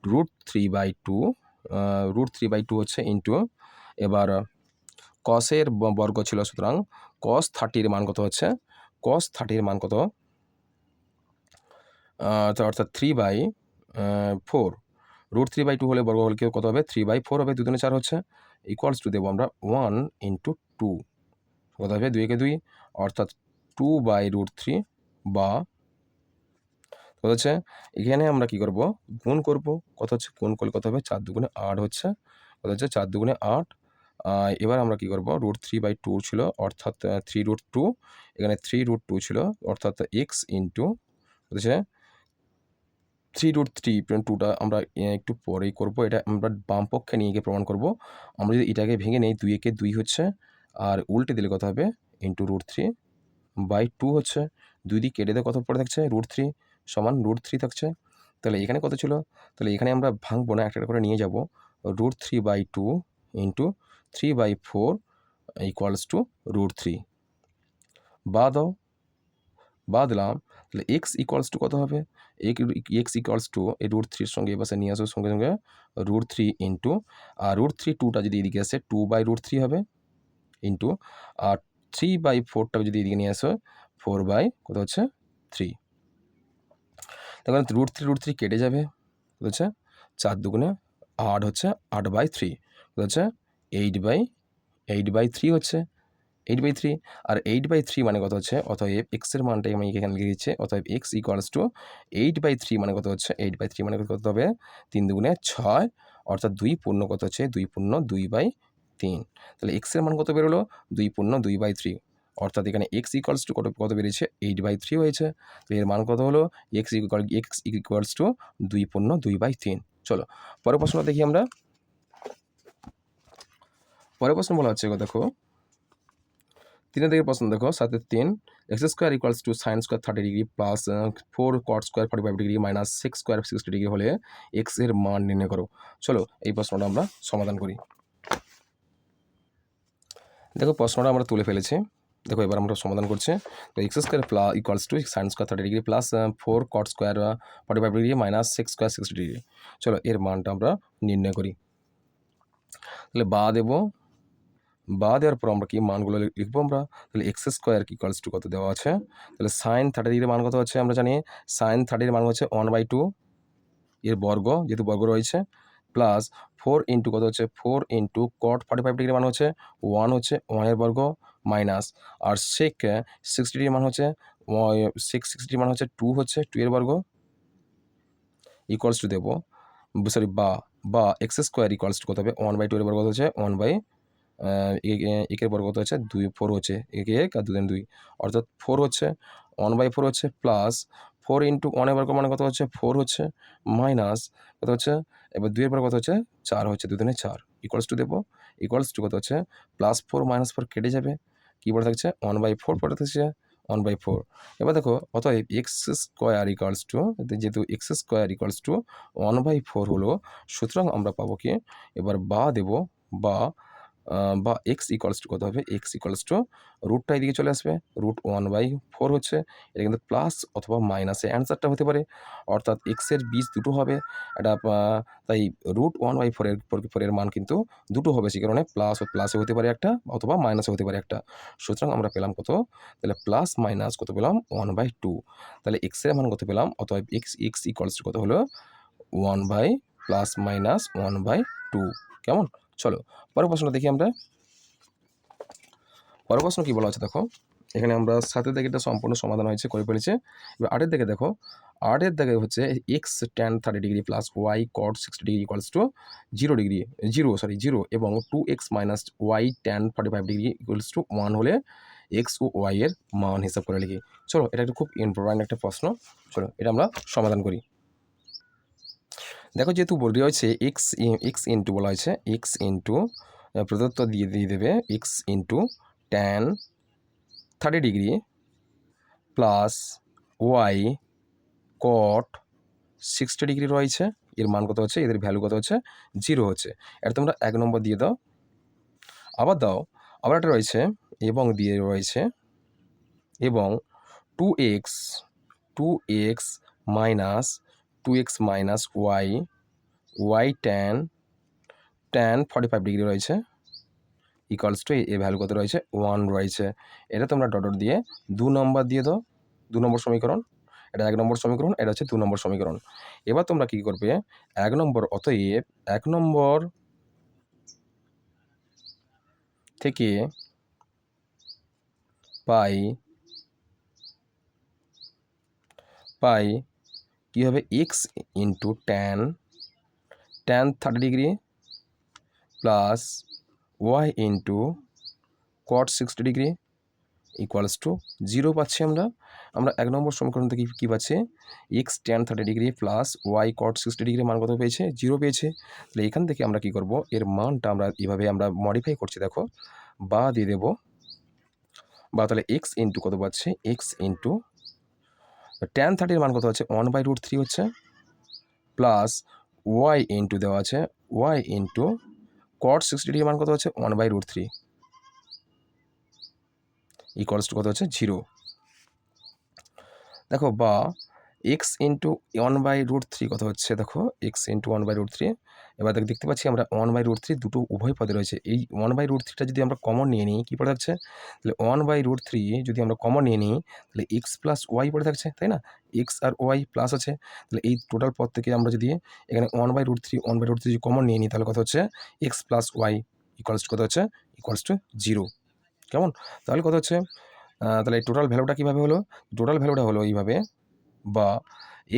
√3/2, √3/2 হচ্ছে ইন্টু, এবার কসের বর্গ ছিল, সুতরাং কস 30-এর মান কত হচ্ছে, কস 30-এর মান কত অর্থাৎ 3/4, √3/2 হলে বর্গ হলে কত হবে 3/4 হবে, 2 4 হচ্ছে ইকুয়ালস টু দেবো আমরা 1 ইন্টু 2, কত হবে 2 2 অর্থাৎ 2/√3, বা কত হচ্ছে এখানে আমরা কি করব গুণ করব, কত হচ্ছে গুণ করলে কত হবে 4 2 8 হচ্ছে, কত হচ্ছে 4 2 8। এবার আমরা কি করব √3/2 ছিল অর্থাৎ 3√2, এখানে 3√2 ছিল অর্থাৎ এক্স ইন্টু হচ্ছে 3√3/2টা আমরা একটু পরেই করব, এটা আমরা বাম পক্ষে নিয়ে গিয়ে প্রমাণ করব। আমরা যদি এটাকে ভেঙে নেই 2 একে 2 হচ্ছে, আর উল্টে দিলে কত হবে ইন্টু √3/2 হচ্ছে, 2 দিয়ে কেটে দিয়ে কত পড়ে থাকছে √3 সমান √3 থাকছে। তাহলে এখানে কত ছিল, তাহলে এখানে আমরা ভাঙবো না, একটা করে নিয়ে যাব, √3/2 ইন্টু 3/4 ইকুয়ালস টু √3, বা দাও বা দিলাম, তাহলে এক্স ইকুয়ালস টু কত হবে, এক্স ইকুয়ালস টু এই √3-এর সঙ্গে এবার নিয়ে আসো সঙ্গে সঙ্গে √3 ইন্টু, আর √3/2টা যদি এদিকে আসে 2/√3 হবে ইন্টু, আর 3/4টা যদি এদিকে নিয়ে আসো 4/কত হচ্ছে 3। দেখো √3 কেটে যাবে, বুঝছে 4 দুগুণে 8 হচ্ছে 8/3, হচ্ছে 8/3 হচ্ছে 8/3। আর 8/3 মানে কত হচ্ছে, অতএব এক্সের মানটাই আমি এখানে লিখে দিচ্ছি, অতএব এক্স ইকুয়ালস টু 8/3 মানে কত হচ্ছে, 8/3 মানে কত হবে 3 দুগুণে 6, অর্থাৎ 2 পূর্ণ কত হচ্ছে 2 পূর্ণ 2/3। তাহলে এক্সের মান কত বেরোলো 2 পূর্ণ 2/3, অর্থাৎ এখানে এক্স ইকুয়ালস টু কত বেরিয়েছে 8/3 হয়েছে। তো এর মান কত হলো এক্স ইকুয়ালস টু 2 পূর্ণ 2/3। চলো পরের প্রশ্ন দেখি আমরা। পরের প্রশ্ন বলা হচ্ছে দেখো 3 থেকে প্রশ্ন দেখো 7/3 x square equals to sine square 30 degree plus 4 caught square 45 degree minus 6 square 60 degree হলে এক্স এর মান নির্ণয় করো। চলো এই প্রশ্নটা আমরা সমাধান করি। দেখো প্রশ্নটা আমরা তুলে ফেলেছি, দেখো এবার আমরা সমাধান করছি। তো x square equals to sine square 30 degree plus 4 caught square 45 degree minus 6 square 60 degree. চলো এর মানটা আমরা নির্ণয় করি। তাহলে বা দেওয়ার পর আমরা কি মানগুলো লিখবো আমরা। তাহলে এক্স স্কোয়ার ইকুয়ালস টু কত দেওয়া আছে, তাহলে সাইন 30 ডিগ্রির মান কত হচ্ছে আমরা জানি, সাইন 30 মান হচ্ছে 1/2 এর বর্গ, যেহেতু বর্গ রয়েছে, প্লাস 4 ইন্টু কত হচ্ছে 4 ইন্টু কট 45 ডিগ্রি মান হচ্ছে 1 হচ্ছে 1 এর বর্গ, মাইনাস আর সেক 60 ডিগ্রি মান হচ্ছে 60 মান হচ্ছে 2 হচ্ছে 2 এর বর্গ, ইকুয়ালস টু দেবো সরি বা এক্স স্কোয়ার ইকুয়ালস টু কত হবে 1/2 এর বর্গ হচ্ছে 1/, একের বর্গ কত হচ্ছে 4 হচ্ছে 1 আর 2 2, অর্থাৎ 4 হচ্ছে 1/4 হচ্ছে প্লাস 4 ইন্টু 1 এর বর্গ মানে কত হচ্ছে 4 হচ্ছে, মাইনাস কত হচ্ছে এবার 2 এর বর্গ কত হচ্ছে 4 হচ্ছে 2 2 4, ইকুয়ালস টু দেবো, ইকুয়ালস টু কত হচ্ছে +4 -4 কেটে যাবে, কী পড়ে থাকছে 1/4 পড়ে থাকছে 1/4। এবার দেখো অতএব এক্স স্কোয়ার ইকুয়ালস টু, যেহেতু এক্স স্কোয়ার ইকুয়ালস টু 1/4 হলো, সুতরাং আমরা পাবো কি, এবার বা দেবো বা এক্স ইকুয়ালস টু কত হবে, এক্স ইকুয়ালস টু রুটটা এদিকে চলে আসবে, √1/4 হচ্ছে, এটা কিন্তু প্লাস অথবা মাইনাসে অ্যান্সারটা হতে পারে, অর্থাৎ এক্সের বীজ দুটো হবে, এটা তাই √1/4 এর মান কিন্তু দুটো হবে, সে কারণে প্লাসে হতে পারে একটা অথবা মাইনাসে হতে পারে একটা। সুতরাং আমরা পেলাম কত, তাহলে প্লাস মাইনাস কত পেলাম 1/2, তাহলে এক্সের মান কত পেলাম, অতএব এক্স ইকুয়ালস টু কত হলো 1 প্লাস মাইনাস 1/2। কেমন? চলো পরের প্রশ্নটা দেখি আমরা। পরের প্রশ্ন কী বলা আছে দেখো, এখানে আমরা 7 থেকে এটা সম্পূর্ণ সমাধান হয়েছে করে ফেলেছে। এবার 8 দিকে দেখো, 8 দিকে হচ্ছে x tan 30 degree plus y cot 60 degree equals to 0 এবং 2x minus y tan 45 degree equals to 1 হলে এক্স ও ওয়াই এর মান হিসাব করে লিখি। চলো এটা একটা খুব ইম্পর্টেন্ট একটা প্রশ্ন, চলো এটা আমরা সমাধান করি। দেখো যেহেতু বলে রয়েছে এক্স ইন্টু বলা হয়েছে এক্স ইন্টু প্রদত্ত দিয়ে দেবে x into tan 30 degree plus y cot 60 degree রয়েছে, এর মান কত হচ্ছে, এদের ভ্যালু কত হচ্ছে 0 হচ্ছে, এটা তোমরা 1 নম্বর দিয়ে দাও। আবার একটা রয়েছে এবং দিয়ে রয়েছে এবং 2x minus 2x minus y tan 45 degree রয়েছে ইকুয়ালস টু এ ভ্যালু কত রয়েছে 1 রয়েছে, এটা তোমরা ডট দিয়ে 2 নম্বর দিয়ে দাও, 2 নম্বর সমীকরণ, এটা 1 নম্বর সমীকরণ, এটা হচ্ছে 2 নম্বর সমীকরণ। এবার তোমরা কী করবে 1 নম্বর, অতএব 1 নম্বর থেকে পাই কী হবে x into tan 30 degree plus y into cot 60 degree equals to 0 পাচ্ছি আমরা 1 নম্বর সমীকরণ থেকে কী পাচ্ছি x tan 30 degree plus y cot 60 degree মান কত পেয়েছে 0 পেয়েছে। তাহলে এখান থেকে আমরা কী করব, এর মানটা আমরা এইভাবে আমরা মডিফাই করছি, দেখো বা দিয়ে দেবো, বা তাহলে এক্স ইন্টু কত পাচ্ছি এক্স ইন্টু tan 30 মান কত হচ্ছে 1/√3 হচ্ছে, প্লাস ওয়াই ইন্টু দেওয়া আছে ওয়াই ইন্টু cot 60 ডিগ্রি মান কত হচ্ছে 1/√3 ইকুয়ালস টু কত হচ্ছে 0। দেখো বা এক্স ইন্টু 1/√3 কত হচ্ছে, দেখো এক্স ইন্টু 1/√3 এবার দেখতে পাচ্ছি আমরা 1/√3 দুটো উভয় পদে রয়েছে। এই 1/√3টা যদি আমরা কমন নিয়ে নিই, কী পড়ে থাকছে? তাহলে 1/√3 যদি আমরা কমন নিয়ে নিই, তাহলে x প্লাস ওয়াই পড়ে থাকছে, তাই না? এক্স আর ওয়াই প্লাস আছে। তাহলে এই টোটাল পদ থেকে আমরা যদি এখানে 1/√3 যদি কমন নিয়ে নিই, তাহলে কত হচ্ছে? X plus y equals to কত হচ্ছে? Equals to 0। কেমন? তাহলে কত হচ্ছে? তাহলে এই টোটাল ভ্যালুটা কীভাবে হলো? টোটাল ভ্যালুটা হলো এইভাবে, বা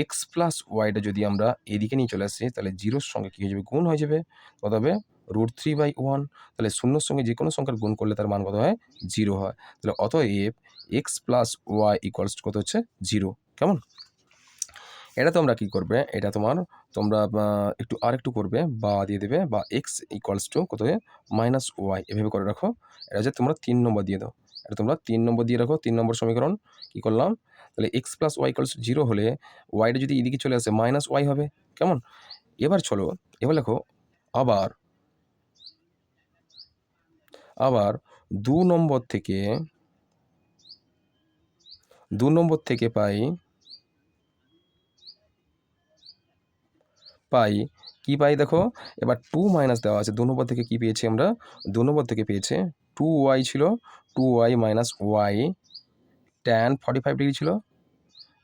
এক্স প্লাস ওয়াইটা যদি আমরা এদিকে নিয়ে চলে আসি, তাহলে 0-র সঙ্গে কী হয়ে যাবে? গুণ হয়ে যাবে। কত হবে? √3/1। তাহলে শূন্যর সঙ্গে যে কোনো সংখ্যার গুণ করলে তার মান কত হয়? 0 হয়। তাহলে অতএব x plus y equals to কত হচ্ছে? 0। কেমন? এটা তোমরা কী করবে? এটা তোমরা একটু আরেকটু করবে, বা দিয়ে দেবে, বা এক্স ইকুয়ালস টু কত হবে? মাইনাস ওয়াই, এভাবে করে রাখো। এটা হচ্ছে তোমরা 3 নম্বর দিয়ে দাও। এটা তোমরা 3 নম্বর দিয়ে রাখো। 3 নম্বর সমীকরণ কী করলাম? তাহলে x plus y equals to 0 হলে ওয়াইটা যদি এদিকে চলে আসে মাইনাস ওয়াই হবে। কেমন? এবার চলো, এবার লেখো আবার 2 নম্বর থেকে পাই কি পাই দেখো, এবার 2 মাইনাস দেওয়া আছে। 2 নম্বর থেকে কী পেয়েছি আমরা? 2 নম্বর থেকে পেয়েছে 2y ছিল, 2y minus y tan 45 degree ছিল,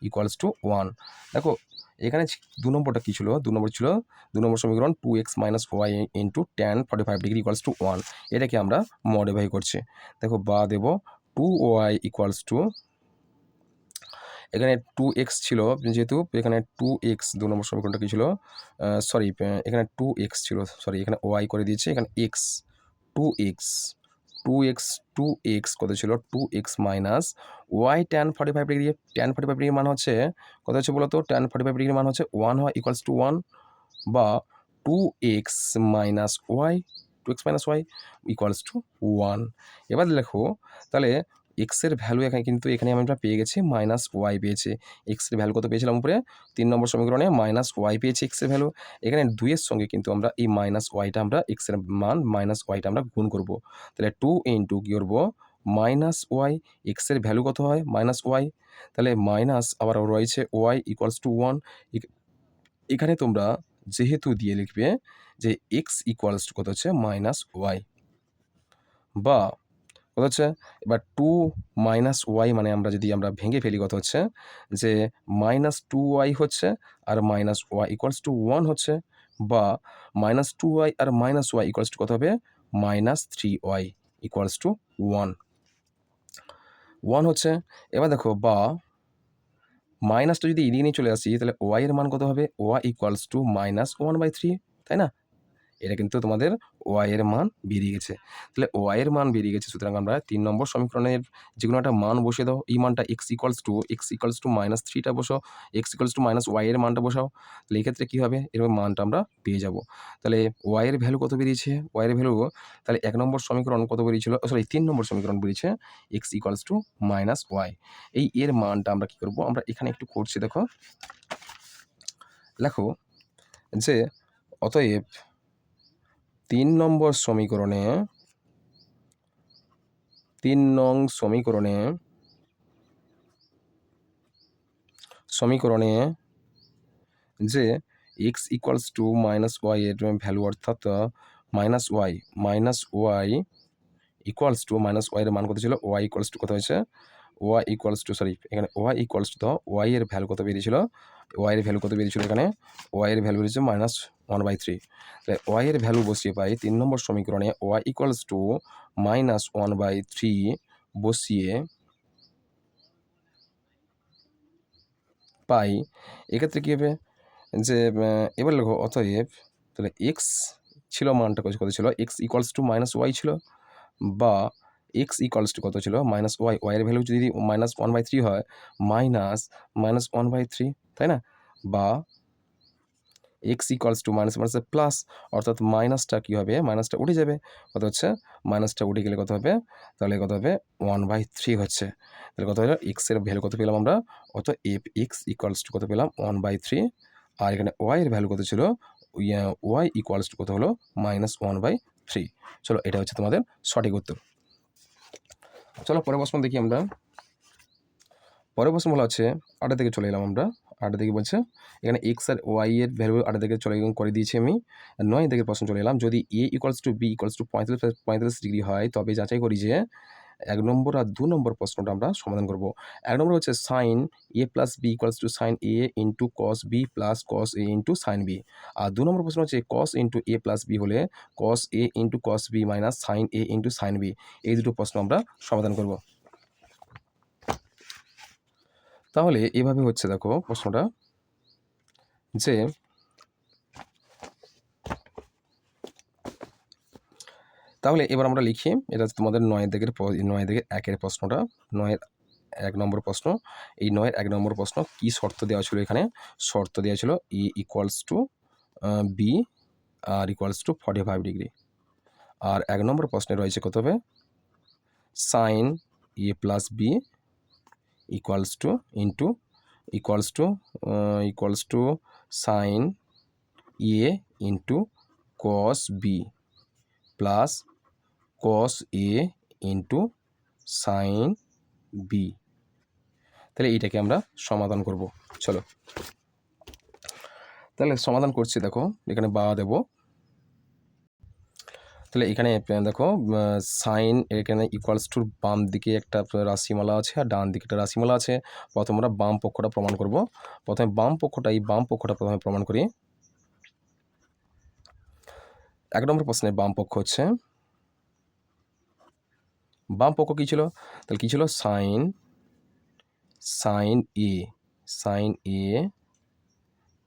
ইকুয়ালস টু 1। দেখো এখানে 2 নম্বরটা কী ছিল? 2 নম্বর ছিল 2 নম্বর সমীকরণ 2x minus y into tan 45 degree equals to 1। এটাকে আমরা মডিফাই করছি। দেখো বা দেব 2y ইকুয়ালস টু, এখানে 2x ছিল, যেহেতু এখানে 2x 2 নম্বর সমীকরণটা কী ছিল? সরি, এখানে 2x ছিল, সরি এখানে y করে দিয়েছি, এখানে x 2x 2x কত ছিল? 2x minus y tan 45 degree. tan 45 ডিগ্রির মান হচ্ছে কত হচ্ছে বলো তো? tan 45 ডিগ্রির মান হচ্ছে 1 হয়, ইকুয়ালস টু 1, বা 2x minus y 2x minus y equals to 1। এবার লেখো তাহলে এক্সের ভ্যালু এখানে আমরা পেয়ে গেছি মাইনাস ওয়াই পেয়েছি। এক্সের ভ্যালু কত পেয়েছিলাম উপরে? 3 নম্বর সমীকরণে মাইনাস ওয়াই পেয়েছি এক্সের ভ্যালু। এখানে 2-এর সঙ্গে কিন্তু আমরা এই মাইনাস ওয়াইটা আমরা এক্সের মান মাইনাস ওয়াইটা আমরা গুণ করব। তাহলে 2 ইন্টু কী করবো? মাইনাস ওয়াই, এক্সের ভ্যালু কত হয়? Minus Y. তাহলে মাইনাস আবার রয়েছে ওয়াই ইকুয়ালস টু 1। এখানে তোমরা যেহেতু দিয়ে লিখবে যে এক্স ইকুয়ালস টু কত হচ্ছে? মাইনাস ওয়াই, বা কত হচ্ছে? এবার 2 মাইনাস ওয়াই মানে আমরা যদি ভেঙে ফেলি, কত হচ্ছে? যে মাইনাস 2y হচ্ছে, আর মাইনাস ওয়াই ইকুয়ালস টু 1 হচ্ছে, বা মাইনাস 2y আর মাইনাস ওয়াই ইকুয়ালস টু কত হবে? মাইনাস 3y ইকুয়ালস টু 1 হচ্ছে। এবার দেখো, বা মাইনাসটা যদি এদিকে নিয়ে চলে আসি, তাহলে ওয়াই এর মান কত হবে? ওয়াই ইকুয়ালস টু মাইনাস 1/3, তাই না? এটা কিন্তু তোমাদের ওয়াই এর মান বেরিয়ে গেছে। তাহলে ওয়াই এর মান বেরিয়ে গেছে, সুতরাং আমরা 3 নম্বর সমীকরণের যে কোনো একটা মান বসিয়ে দাও। এই মানটা এক্স ইকুয়ালস টু মাইনাস 3টা বসাও, x equals to minus y এর মানটা বসাও। তাহলে এক্ষেত্রে কী হবে? এরকম মানটা আমরা পেয়ে যাব। তাহলে ওয়াই এর ভ্যালু কত বেরিয়েছে? ওয়াই এর ভ্যালু তাহলে 1 নম্বর সমীকরণ কত বেরিয়েছিল? সরি, 3 নম্বর সমীকরণ বেরিয়েছে x equals to minus y. এর মানটা আমরা কী করব? আমরা এখানে একটু করছি, দেখো লেখো যে অতএব 3 নম্বর সমীকরণে 3 নং সমীকরণে যে x equals to minus y এর ভ্যালু, অর্থাৎ minus y equals to minus y এর মান কত ছিল? ওয়াই ইকুয়ালস টু কত হয়েছে? ওয়াই ইকুয়ালস টু, সরি এখানে ওয়াই ইকুয়ালস টু ওয়াই এর ভ্যালু কত বেরিয়েছিল? ওয়াই এর ভ্যালু কত বেরিয়েছিল? এখানে ওয়াই এর ভ্যালু বেরিয়েছে মাইনাস 1/3। তাহলে ওয়াই এর ভ্যালু বসিয়ে পাই 3 নম্বর সমীকরণে ওয়াই ইকুয়ালস টু মাইনাস 1/3 বসিয়ে পাই। এক্ষেত্রে কী হবে? যে এবার লেখো অতএব, তাহলে এক্স ছিল, মানটা কত ছিল? X equals to minus y ছিল, বা এক্স ইকুয়ালস টু কত ছিল? Minus y. ওয়াইয়ের ভ্যালু যদি মাইনাস 1/3 হয়, মাইনাস 1/3, তাই না? বা এক্স ইকুয়ালস টু মাইনাস মাইনাসে প্লাস, অর্থাৎ মাইনাসটা কী হবে? মাইনাসটা উঠে যাবে। কত হচ্ছে? মাইনাসটা উঠে গেলে কত হবে? তাহলে কত হবে? 1/3 হচ্ছে। তাহলে কত হলো? এক্সের ভ্যালু কত পেলাম আমরা? অতএব এক্স ইকুয়ালস টু কত পেলাম? 1/3। আর এখানে ওয়াইয়ের ভ্যালু কত ছিল? ওয়াই ইকুয়ালস টু কত হলো? মাইনাস 1/3। চলো, এটা হচ্ছে তোমাদের সঠিক উত্তর। চলো পরের প্রশ্ন দেখি আমরা। পরের প্রশ্ন বলা হচ্ছে, 8 থেকে চলে এলাম আমরা। 8 দিকে বলছে এখানে এক্স আর ওয়াই এর ভ্যালু 8 দিকে চলে করে দিয়েছি আমি। 9 দিকের প্রশ্ন চলে এলাম, যদি A equals to B equals to 45 degree হয় তবে যাচাই করি যে 1 নম্বর আর 2 নম্বর প্রশ্নটা আমরা সমাধান করব। 1 নম্বর হচ্ছে sine A plus B equals to sine A into cos B plus cos A into sine B. আর 2 নম্বর প্রশ্ন হচ্ছে cos into A plus B হলে cos A into cos B minus sine A into sine B. এই দুটো প্রশ্ন আমরা সমাধান করব। তাহলে এভাবে হচ্ছে দেখো প্রশ্নটা, যে তাহলে এবার আমরা লিখি, এটা তোমাদের 9 দিকের 1-এর প্রশ্নটা, 9-1 নম্বর প্রশ্ন। এই 9-1 নম্বর প্রশ্ন কি শর্ত দেওয়া ছিল? এখানে শর্ত দেওয়া ছিল ই ইকুয়ালস টু বি আর ইকুয়ালস টু 45 ডিগ্রি। আর 1 নম্বর প্রশ্নে রয়েছে কত হবে? Sine A plus B equals to into equals to sine A into cos B plus cos A into sine B. তাহলে এইটাকে আমরা সমাধান করব। চলো তাহলে সমাধান করছি, দেখো এখানে বা দেব। তাহলে এখানে দেখো সাইন এখানে ইকুয়ালস টুর বাম দিকে একটা রাশিমালা আছে আর ডান দিকে একটা রাশিমালা আছে। প্রথমে আমরা বাম পক্ষটা প্রমাণ করব। প্রথমে বাম পক্ষটা প্রথমে প্রমাণ করি। 1 নম্বর প্রশ্নের বাম পক্ষ হচ্ছে, বাম পক্ষ কী ছিল? তাহলে কী ছিল? Sign A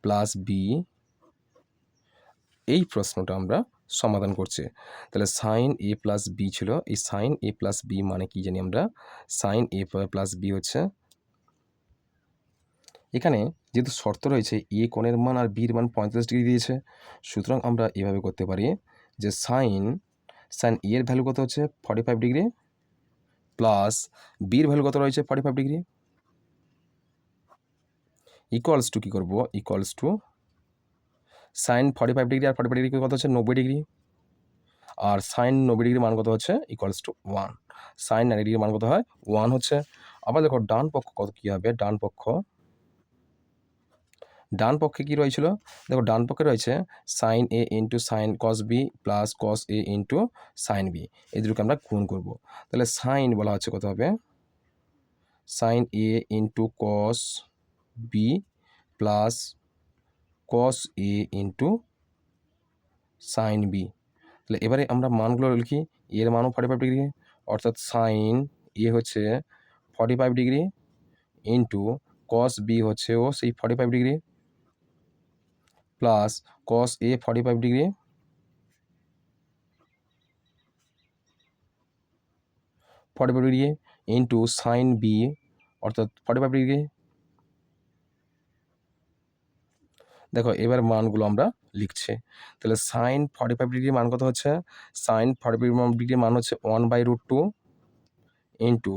plus B. এই প্রশ্নটা আমরা সমাধান করছি। তাহলে সাইন এ প্লাস বি ছিল, এই সাইন এ প্লাস বি মানে কি জানি আমরা? সাইন এ প্লাস বি হচ্ছে, এখানে যেহেতু শর্ত রয়েছে এ কোণের মান আর বির মান 45 ডিগ্রি দিয়েছে, সুতরাং আমরা এভাবে করতে পারি যে সাইন এ এর ভ্যালু কত হচ্ছে? 45 ডিগ্রি প্লাস বির ভ্যালু কত রয়েছে? 45 ডিগ্রি ইকুয়ালস টু কী করবো? ইকুয়ালস টু সাইন 45 ডিগ্রি আর 45 ডিগ্রি কত হচ্ছে? 90 ডিগ্রি। আর সাইন 90 ডিগ্রি মান কত হচ্ছে? Equals to 1। সাইন 90 ডিগ্রি মান কত হয়? 1 হচ্ছে। আবার দেখো ডান পক্ষ কত কী হবে? ডান পক্ষে কী রয়েছিল? দেখো ডান পক্ষে রয়েছে sine A into sine cos B plus cos A into sine B. এই দুটোকে আমরা গুণ করব। তাহলে সাইন বলা হচ্ছে কত হবে? Sine A into cos B plus cos A into sine B. তাহলে এবারে আমরা মানগুলো লিখি। এর মানও 45 ডিগ্রি, অর্থাৎ সাইন এ হচ্ছে 45 ডিগ্রি ইন্টু কস বি হচ্ছেও সেই 45 ডিগ্রি প্লাস কস এ 45 ডিগ্রি ইন্টু সাইন বি অর্থাৎ 45 ডিগ্রি। দেখো এবার মানগুলো আমরা লিখছি। তাহলে সাইন 45 ডিগ্রি মান কত হচ্ছে? সাইন 45 ডিগ্রি মান হচ্ছে 1/√2 ইন্টু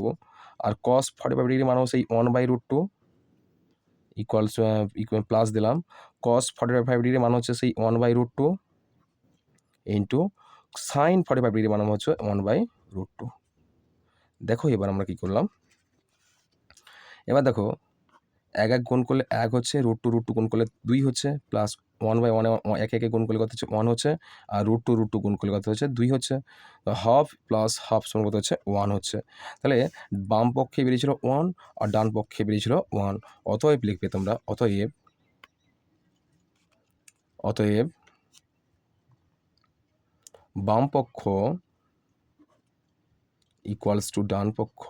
আর কস 45 ডিগ্রি মান সেই 1/√2 ইকুয়ালস প্লাস দিলাম কস 45 ডিগ্রি মান হচ্ছে সেই 1/√2 ইন্টু সাইন 45 ডিগ্রি মান হচ্ছে 1/√2। দেখো এবার আমরা কি করলাম, এবার দেখো 1 গুণ করলে 1 হচ্ছে, √2 গুণ করলে 2 হচ্ছে, প্লাস 1/1 1 গুণ করলে কত হচ্ছে? 1 হচ্ছে, আর √2 গুণ করলে কত হচ্ছে? 2 হচ্ছে। হাফ প্লাস হাফ সমান কত হচ্ছে? 1 হচ্ছে। তাহলে বাম পক্ষে বেরিয়েছিল 1 আর ডান পক্ষে বেরিয়েছিল 1। অতএব লিখবে তোমরা, অতএব বাম পক্ষ ইকুয়ালস টু ডান পক্ষ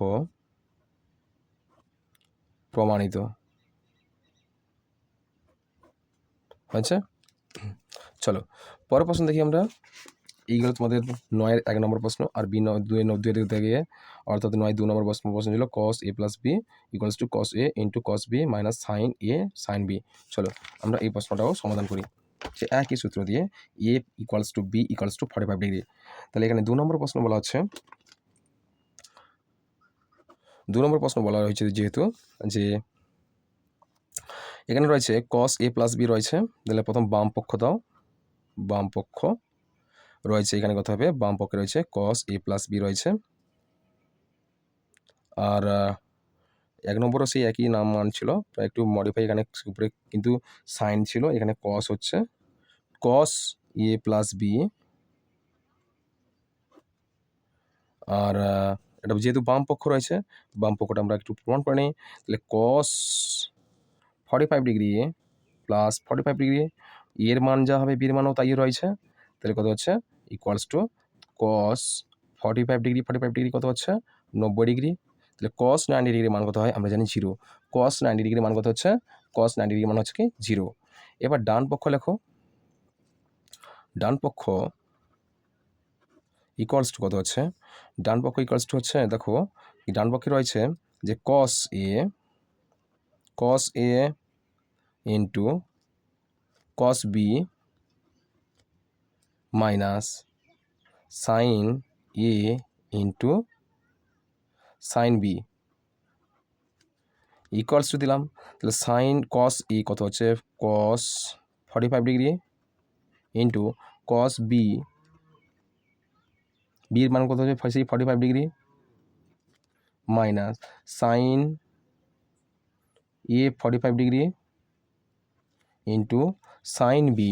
প্রমাণিত। আচ্ছা চলো পরের প্রশ্ন দেখি আমরা। এইগুলো তোমাদের 9-1 নম্বর প্রশ্ন, আর বি 2 থেকে অর্থাৎ 9-2 নম্বর প্রশ্ন ছিল cos A plus B equals to cos A into cos B minus sine A sine B. চলো আমরা এই প্রশ্নটাও সমাধান করি। সে একই সূত্র দিয়ে A equals to B equals to 45 degree. তাহলে এখানে 2 নম্বর প্রশ্ন বলা হচ্ছে, 2 নম্বর প্রশ্ন বলা হয়েছে যেহেতু যে এখানে রয়েছে কস এ প্লাস বি রয়েছে, তাহলে প্রথম বাম পক্ষ দাও। বাম পক্ষ রয়েছে এখানে কত হবে? বাম পক্ষে রয়েছে কস এ প্লাস বি রয়েছে, আর 1 নম্বরও সেই একই নাম মান ছিল, একটু মডিফাই এখানে উপরে কিন্তু সাইন ছিল, এখানে কস হচ্ছে কস এ প্লাস বি। আর এটা যেহেতু বাম পক্ষ রয়েছে, বাম পক্ষটা আমরা একটু প্রমাণ করে নিই। তাহলে কস 45 ডিগ্রি প্লাস 45 ডিগ্রি, এর মান যা হবে বির মানও তাই রয়েছে, তাহলে কত হচ্ছে ইকুয়ালস টু কস 45 ডিগ্রি কত হচ্ছে 90 ডিগ্রি। তাহলে কস 90 ডিগ্রি মান কত হয় আমরা জানি 0। কস 90 ডিগ্রি মান কত হচ্ছে, কস 90 ডিগ্রি মান হচ্ছে কি 0। এবার ডান পক্ষ লেখো, ডান পক্ষ ইকুয়ালস টু কত হচ্ছে, ডান পক্ষ ইকুয়ালস টু হচ্ছে দেখো ডান পক্ষে রয়েছে যে cos A into cos B minus sine A into sine B equals to দিলাম। তাহলে সাইন কস ই কত হচ্ছে cos 45 degree into cos B, বির মান কত হচ্ছে সেই 45 degree minus sine A 45 degree into sine B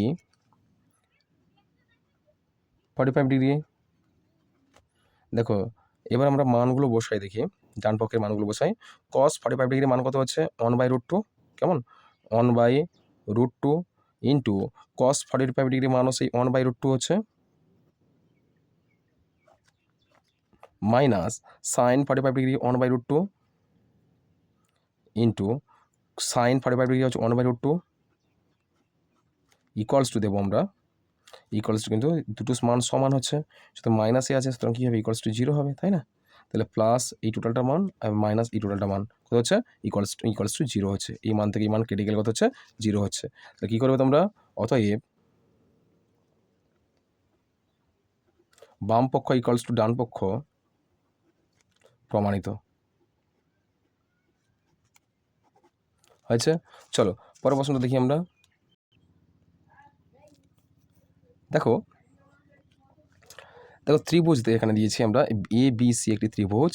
45 degree. দেখো এবার আমরা মানগুলো বসাই দেখি, ডান পক্ষের মানগুলো বসাই। কস 45 ডিগ্রি মান কত হচ্ছে 1/√2, কেমন 1/√2 ইন্টু কস 45 ডিগ্রি মানও সেই 1/√2 হচ্ছে, minus sine 45 degree 1/√2 into sign 45 degree হচ্ছে 1/√2 ইকুয়ালস টু দেবো আমরা, ইকুয়ালস টু কিন্তু দুটো মান সমান হচ্ছে, শুধু মাইনাসে আছে, সুতরাং কী হবে ইকুয়ালস টু 0 হবে, তাই না? তাহলে প্লাস এই টোটালটা মান আর মাইনাস এই টোটালটা মান কত হচ্ছে ইকুয়ালস টু 0 হচ্ছে। এই মান থেকে এই মান কেটে গেলে কত হচ্ছে 0 হচ্ছে। তাহলে কী করবে তোমরা, অতএব বাম পক্ষ ইকুয়ালস টু ডান পক্ষ প্রমাণিত হয়েছে। চলো পরের প্রশ্নটা দেখি আমরা। দেখো ত্রিভুজ এখানে দিয়েছি আমরা এ বি সি, একটি ত্রিভুজ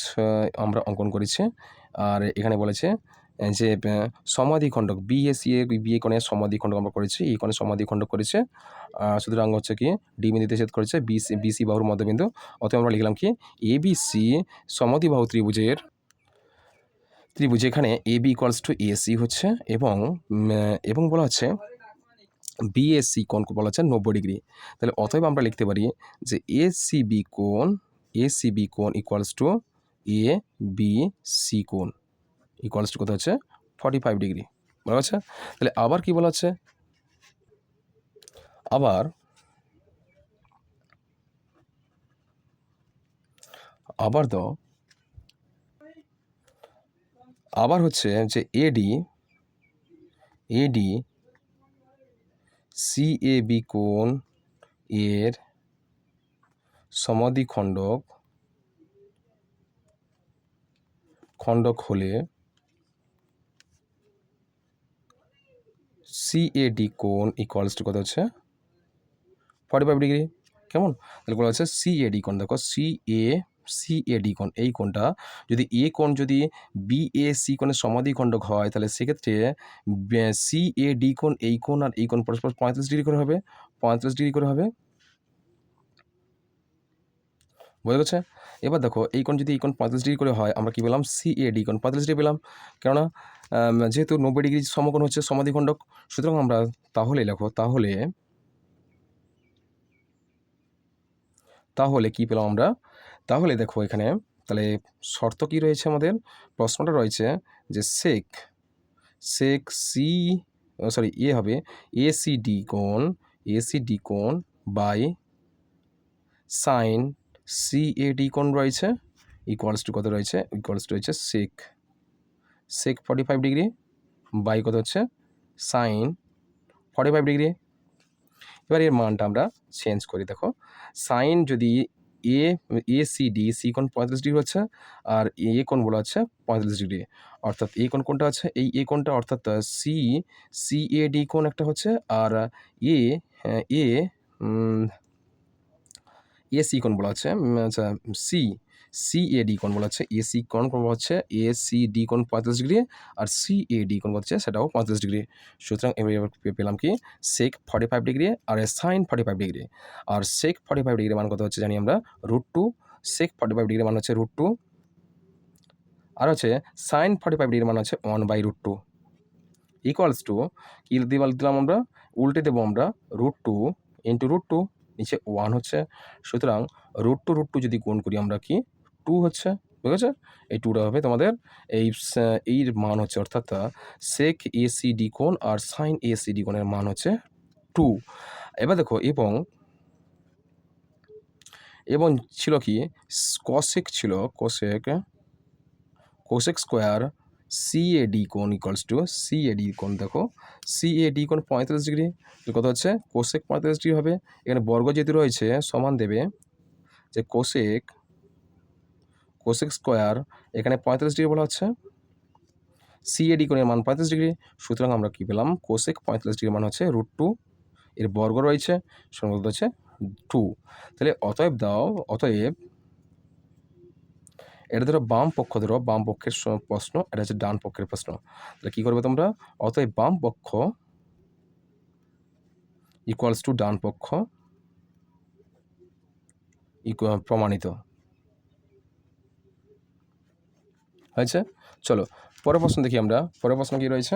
আমরা অঙ্কন করেছি। আর এখানে বলেছে যে সমাধিখণ্ডক B A C A, B A কোণের সমাধিখণ্ডক আমরা করেছি, এই কোণের সমাধিখণ্ডক করেছে, সুতরাং হচ্ছে কি ডি বিন্দুতে ছেদ করেছে বিসি বাহুর মধ্যবিন্দু। অতএব আমরা লিখলাম কি এ বি সি সমদ্বিবাহু ত্রিভুজের ত্রিভুজ, এখানে A B equals to AC হচ্ছে এবং বলা হচ্ছে বিএসি কোণ বলা হচ্ছে 90 ডিগ্রি। তাহলে অতএব আমরা লিখতে পারি যে এসিবি কোণ equals to A B C কোণ ইকুয়ালস টু কত হচ্ছে 45 ডিগ্রি, বলা হচ্ছে। তাহলে আবার কি বলা হচ্ছে, আবার দাও, আবার হচ্ছে যে এডি সিএবি কোণ এর খণ্ডক হলে সিএডি কোণ ইকুয়ালস টু কত হচ্ছে 45 ডিগ্রি, কেমন? তাহলে বলা হচ্ছে সিএডি কোণ, দেখো সিএডি কোণ, এই কোণটা যদি এ কোণ যদি বিএসি কোণের সমাধিখণ্ডক হয়, তাহলে সেক্ষেত্রে সিএডি কোণ এই কোণ আর এই কোণ পরস্পর 45 ডিগ্রি করে হবে, 45 ডিগ্রি করে হবে, বোঝা গেছে? এবার দেখো এই কোণ যদি এই কোণ 45 ডিগ্রি করে হয়, আমরা কি পেলাম সিএডি কোণ 45 ডিগ্রি পেলাম, কেননা যেহেতু 90 ডিগ্রি সমকোণ হচ্ছে সমাধিখণ্ডক, সুতরাং আমরা তাহলে লেখো তাহলে কি পেলাম আমরা, তাহলে দেখো এখানে তাহলে শর্ত কি রয়েছে আমাদের, প্রশ্নটা রয়েছে যে সেক এ হবে এসিডি কোণ বাই সাইন সিএডি কোণ রয়েছে ইকুয়ালস টু কত রয়েছে, ইকুয়ালস টু হচ্ছে সেক 45 ডিগ্রি বাই কত হচ্ছে সাইন 45 ডিগ্রি। এবার এর মানটা আমরা চেঞ্জ করি, দেখো সাইন যদি সি কোণ 45 ডিগ্রি হচ্ছে, আর এ কোণ বলা হচ্ছে 45 ডিগ্রি, অর্থাৎ এ কোণ কোনটা আছে এই এ কোণটা, অর্থাৎ সিএডি কোণ একটা হচ্ছে, আর এ সি কোণ বলা হচ্ছে, আচ্ছা সিএডি কোণ বলা হচ্ছে, এসি কোণ বলা হচ্ছে এসিডি কোণ 45 ডিগ্রি, আর সিএডি কোণ বলা হচ্ছে সেটাও 45 ডিগ্রি। সুতরাং এবার পেলাম কি সেক 45 ডিগ্রি আর সাইন 45 ডিগ্রি। আর সেক 45 ডিগ্রি মান কত হচ্ছে জানি আমরা √2, সেক 45 ডিগ্রি মান হচ্ছে √2, আর হচ্ছে সাইন 45 ডিগ্রি মান হচ্ছে 1/√2 ইকুয়ালস টু কি দিলাম আমরা, উল্টে দেবো আমরা √2 ইন্টু √2, নিচে 1 হচ্ছে। সুতরাং √2 যদি গুণ করি আমরা কি 2 হচ্ছে, ঠিক আছে। এই 2টা হবে তোমাদের এর মান হচ্ছে, অর্থাৎ সেক এসিডি কোণ আর সাইন এসিডি কোণের মান হচ্ছে 2। এবার দেখো এবং ছিল কি কসেক ছিল, কোসেক স্কোয়ার সিএডি কোণ ইকুয়ালস টু সিএডি কোণ, দেখো সিএডি কোণ 45 ডিগ্রি, কত হচ্ছে কোসেক 45 ডিগ্রি হবে। এখানে বর্গ যেহেতু রয়েছে সমান দেবে যে কোসেক স্কোয়ার এখানে 45 ডিগ্রি বলা হচ্ছে, সিএডি কোণের মান 35 ডিগ্রি। সুতরাং আমরা কি পেলাম কোসেক 45 ডিগ্রি মান হচ্ছে √2, এর বর্গ রয়েছে সমান হচ্ছে 2। তাহলে অতএব এটা ধরো বাম পক্ষের প্রশ্ন, এটা হচ্ছে ডান পক্ষের প্রশ্ন। তাহলে কী করবে তোমরা, অতএব বাম পক্ষ ইকুয়ালস টু ডান পক্ষ প্রমাণিত হয়েছে। চলো পরের প্রশ্ন দেখি আমরা, পরের প্রশ্ন কী রয়েছে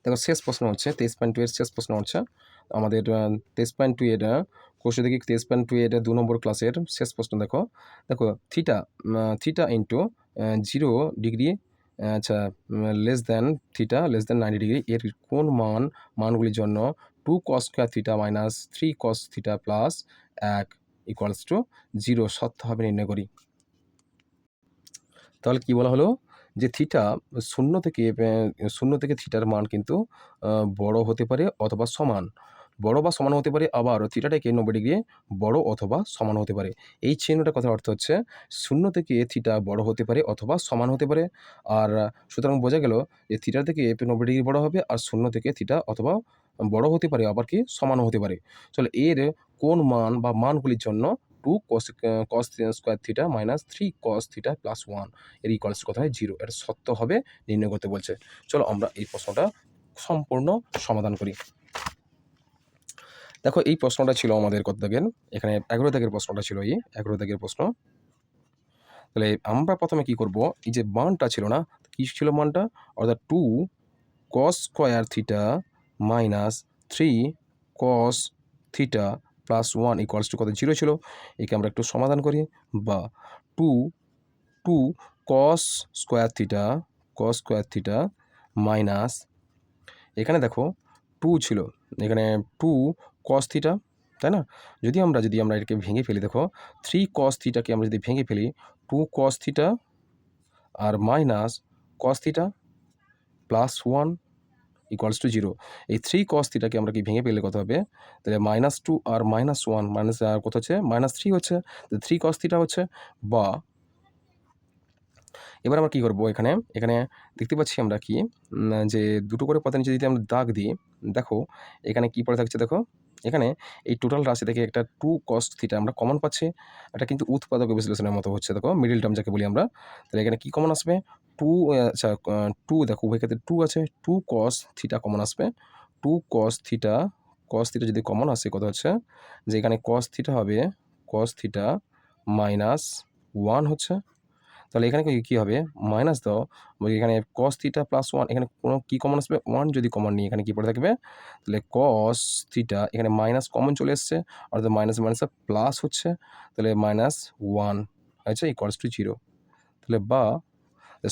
দেখো। শেষ প্রশ্ন হচ্ছে 23.2 এর শেষ প্রশ্ন হচ্ছে আমাদের 23.2 এটা কোর্সে দেখি 23.2 এটা 2 নম্বর ক্লাসের শেষ প্রশ্ন। দেখো থিটা ইন্টু 0 ডিগ্রি, আচ্ছা লেস দেন 90 ডিগ্রি এর কোন মানগুলির জন্য 2 cos square theta minus 3 cos theta plus 1 equals to 0 সত্যভাবে নির্ণয় করি। তাহলে কি বলা হলো যে থিটা শূন্য থেকে থিটার মান কিন্তু বড় হতে পারে অথবা সমান, বড় বা সমান হতে পারে, আবার থিটাটাকে 90 ডিগ্রি বড় অথবা সমান হতে পারে। এই চিহ্নটার কথার অর্থ হচ্ছে 0 থেকে থিটা বড় হতে পারে অথবা সমান হতে পারে। আর সুতরাং বোঝা গেল যে থিটা থেকে 90 ডিগ্রি বড় হবে, আর 0 থেকে থিটা অথবা বড় হতে পারে আবার কি সমানও হতে পারে। চলো এর কোন মান বা মানগুলির জন্য 2 cos square theta minus 3 cos theta plus 1 এর ইকুয়ালস কত হয় 0, এটা সত্য হবে নির্ণয় করতে বলছে। চলো আমরা এই প্রশ্নটা সম্পূর্ণ সমাধান করি। দেখো এই প্রশ্নটা ছিল আমাদের কত দাগের, এখানে 11 দাগের প্রশ্নটা ছিল, এই 11 দাগের প্রশ্ন। তাহলে আমরা প্রথমে কি করব, এই যে মানটা ছিল না, কি ছিল মানটা, অর্থাৎ 2 cos square theta minus 3 cos theta plus 1 equals to কত 0 ছিল। একে আমরা একটু সমাধান করি, বা 2 cos স্কোয়ার থিটা মাইনাস, এখানে দেখো 2 ছিল, এখানে 2 cos থিটা, তাই না। যদি আমরা এটাকে ভেঙে ফেলি, দেখো 3 cos থিটাকে আমরা যদি ভেঙে ফেলি 2 cos থিটা আর minus cos theta plus 1 equals to 0। এই 3 cos থিটাকে আমরা কি ভেঙে পেলে কত হবে, তাহলে -2 আর -1 মাইনাস কত হচ্ছে -3 হচ্ছে, 3 cos থিটা হচ্ছে। বা এবার আমরা কী করবো, এখানে দেখতে পাচ্ছি আমরা কি যে দুটো করে পদের নিচে যদি আমরা দাগ দিই, দেখো এখানে কি পড়ে থাকছে, দেখো এখানে এই টোটাল রাশি থেকে একটা 2 cos থিটা আমরা কমন পাচ্ছি। এটা কিন্তু উৎপাদক বিশ্লেষণের মতো হচ্ছে, দেখো মিডিল টার্ম যাকে বলি আমরা। তাহলে এখানে কি কমন আসবে 2, আচ্ছা 2, দেখো উভয় ক্ষেত্রে 2 আছে, 2 cos থিটা কমন আসবে। 2 cos থিটা যদি কমন আসে কত হচ্ছে, যে এখানে cos থিটা হবে cos থিটা মাইনাস 1 হচ্ছে। তাহলে এখানে কী হবে, মাইনাস দাও, এখানে cos থিটা প্লাস 1, এখানে কোনো কী কমন আসবে 1 যদি কমন নিই, এখানে কী পড়ে থাকবে, তাহলে cos থিটা এখানে মাইনাস কমন চলে এসছে, অর্থাৎ মাইনাস প্লাস হচ্ছে, তাহলে -1 আচ্ছা ইকুয়ালস টু 0। তাহলে বা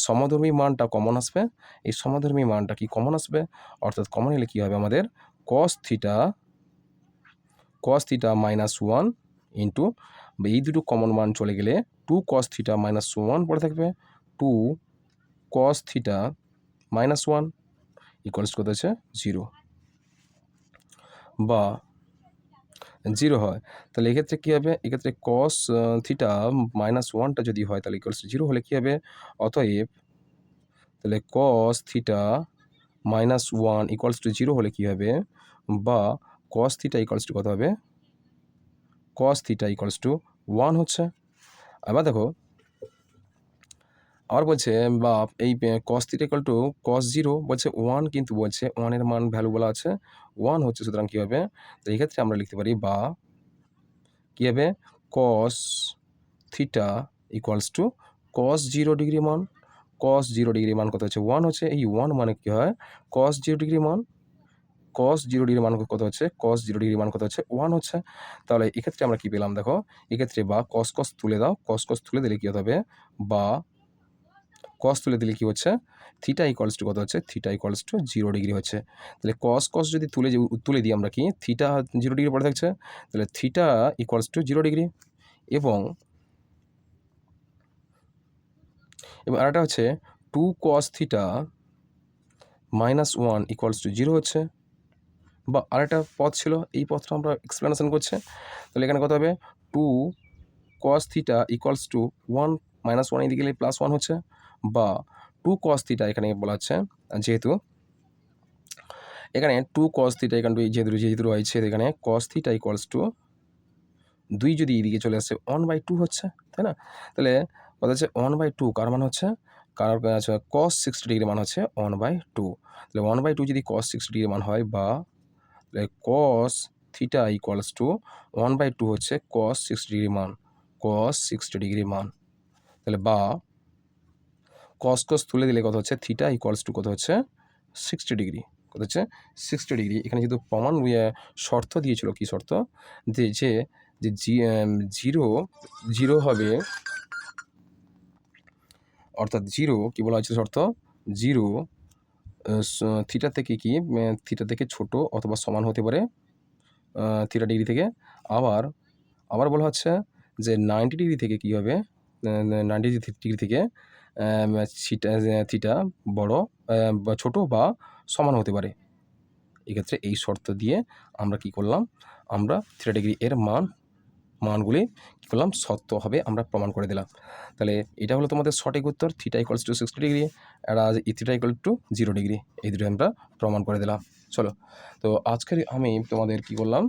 সমধর্মী মানটা কমন আসবে, এই সমধর্মী মানটা কি কমন আসবে, অর্থাৎ কমন এলে কী হবে আমাদের cos থিটা -1 ইন্টু, এই দুটো কমন মান চলে গেলে 2 cos থিটা -1 পড়ে থাকবে, 2 cos থিটা -1 ইকুয়ালস কত আছে 0, বা 0 হয়। তাহলে এক্ষেত্রে কী হবে, এক্ষেত্রে cos থিটা -1টা যদি হয় তাহলে ইকুয়ালস 0 হলে কী হবে, অতএব তাহলে cos থিটা -1 ইকুয়ালস টু 0 হলে কী হবে, বা cos থিটা ইকুয়ালস টু কত হবে, cos থিটা ইকুয়ালস টু 1 হচ্ছে। আবার দেখো আবার বলছে বা এই cos theta equal to cos zero বলছে 1, কিন্তু বলছে 1 এর মান ভ্যালু বলা আছে 1 হচ্ছে, সুতরাং কী হবে, তো এই ক্ষেত্রে আমরা লিখতে পারি বা কী হবে cos theta equals to cos 0 degree মান, কস 0 ডিগ্রি মান কত হচ্ছে 1 হচ্ছে, এই 1 মানে কী হয় কস 0 ডিগ্রি মান, কস 0 ডিগ্রি মান কত হচ্ছে, কস 0 ডিগ্রি মান কত হচ্ছে 1 হচ্ছে। তাহলে এক্ষেত্রে আমরা কী পেলাম দেখো, এক্ষেত্রে বা কস কস তুলে দাও, কস কস তুলে দিলে কী হতে হবে, বা কস তুলে দিলে কী হচ্ছে থিটা ইকুয়ালস টু কত হচ্ছে, থিটা ইকুয়ালস টু 0 ডিগ্রি হচ্ছে। তাহলে কস কস যদি তুলে দিই আমরা কি থিটা 0 ডিগ্রি পড়ে থাকছে, তাহলে থিটা ইকুয়ালস টু 0 ডিগ্রি, এবং আরেকটা হচ্ছে 2 cos theta minus 1 equals to 0 হচ্ছে। বা আরেকটা পথ ছিল, এই পথটা আমরা এক্সপ্লেনেশন করছে, তাহলে এখানে কত হবে 2 কস থিটা ইকুয়ালস টু 1 মাইনাস 1 এদিকে গেলে প্লাস 1 হচ্ছে, বা 2 কস থিটা এখানে বলা হচ্ছে, যেহেতু এখানে 2 কস থিটা এখানে যেহেতু রয়েছে, এখানে কস থিটা ইকুয়ালস টু 2 যদি এইদিকে চলে আসছে 1/2 হচ্ছে, তাই না? তাহলে কথা হচ্ছে 1/2 কার মান হচ্ছে, কার আচ্ছা কস 60 ডিগ্রি মান হচ্ছে 1/2, তাহলে 1/2 যদি কস 60 ডিগ্রি মান হয়, বা তাহলে কস থিটা ইকুয়ালস টু 1/2 হচ্ছে কস 60 ডিগ্রি মান, কস 60 ডিগ্রি মান, তাহলে বা কস কস তুলে দিলে কত হচ্ছে থিটা ইকুয়ালস টু কত হচ্ছে 60 ডিগ্রি, কত হচ্ছে 60 ডিগ্রি। এখানে যেহেতু প্রমাণ শর্ত দিয়েছিল, কি শর্ত, যে যে যে জিরো জিরো হবে, অর্থাৎ জিরো কী বলা হয়েছে শর্ত, জিরো থিটা থেকে কি থিটা থেকে ছোট অথবা সমান হতে পারে থিটা ডিগ্রি থেকে। আবার আবার বলা হচ্ছে যে 90 ডিগ্রি থেকে কী হবে, 90 ডিগ্রি থেকে থিটা বড় বা ছোটো বা সমান হতে পারে। এক্ষেত্রে এই শর্ত দিয়ে আমরা কি করলাম, আমরা থিটা ডিগ্রি এর মানগুলি কী করলাম সত্য হবে আমরা প্রমাণ করে দিলাম। তাহলে এটা হলো তোমাদের সঠিক উত্তর, থিটা ইকুয়ালস টু 60 ডিগ্রি আর থিটা ইকুয়াল টু 0 ডিগ্রি, এই দুটো আমরা প্রমাণ করে দিলাম। চলো, তো আজকের আমি তোমাদের কি করলাম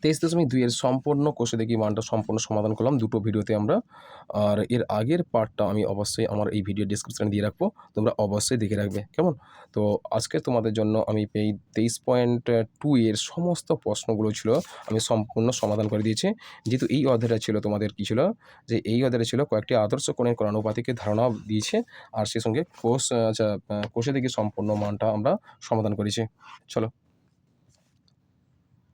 23.2 এর সম্পূর্ণ কোষে দেখি মানটা সম্পূর্ণ সমাধান করলাম দুটো ভিডিওতে আমরা। আর এর আগের পার্টটা আমি অবশ্যই আমার এই ভিডিও ডিসক্রিপশানে দিয়ে রাখবো, তোমরা অবশ্যই দেখে রাখবে, কেমন? তো আজকে তোমাদের জন্য আমি এই 23.2 এর সমস্ত প্রশ্নগুলো ছিল আমি সম্পূর্ণ সমাধান করে দিয়েছি। যেহেতু এই অধ্যায়টা ছিল তোমাদের কী ছিল, যে এই অধ্যায়টা ছিল কয়েকটি আদর্শ কোণের কোণানুপাতিকের ধারণা দিয়েছে, আর সে সঙ্গে কোষে দেখি সম্পূর্ণ মানটা আমরা সমাধান করেছি। চলো।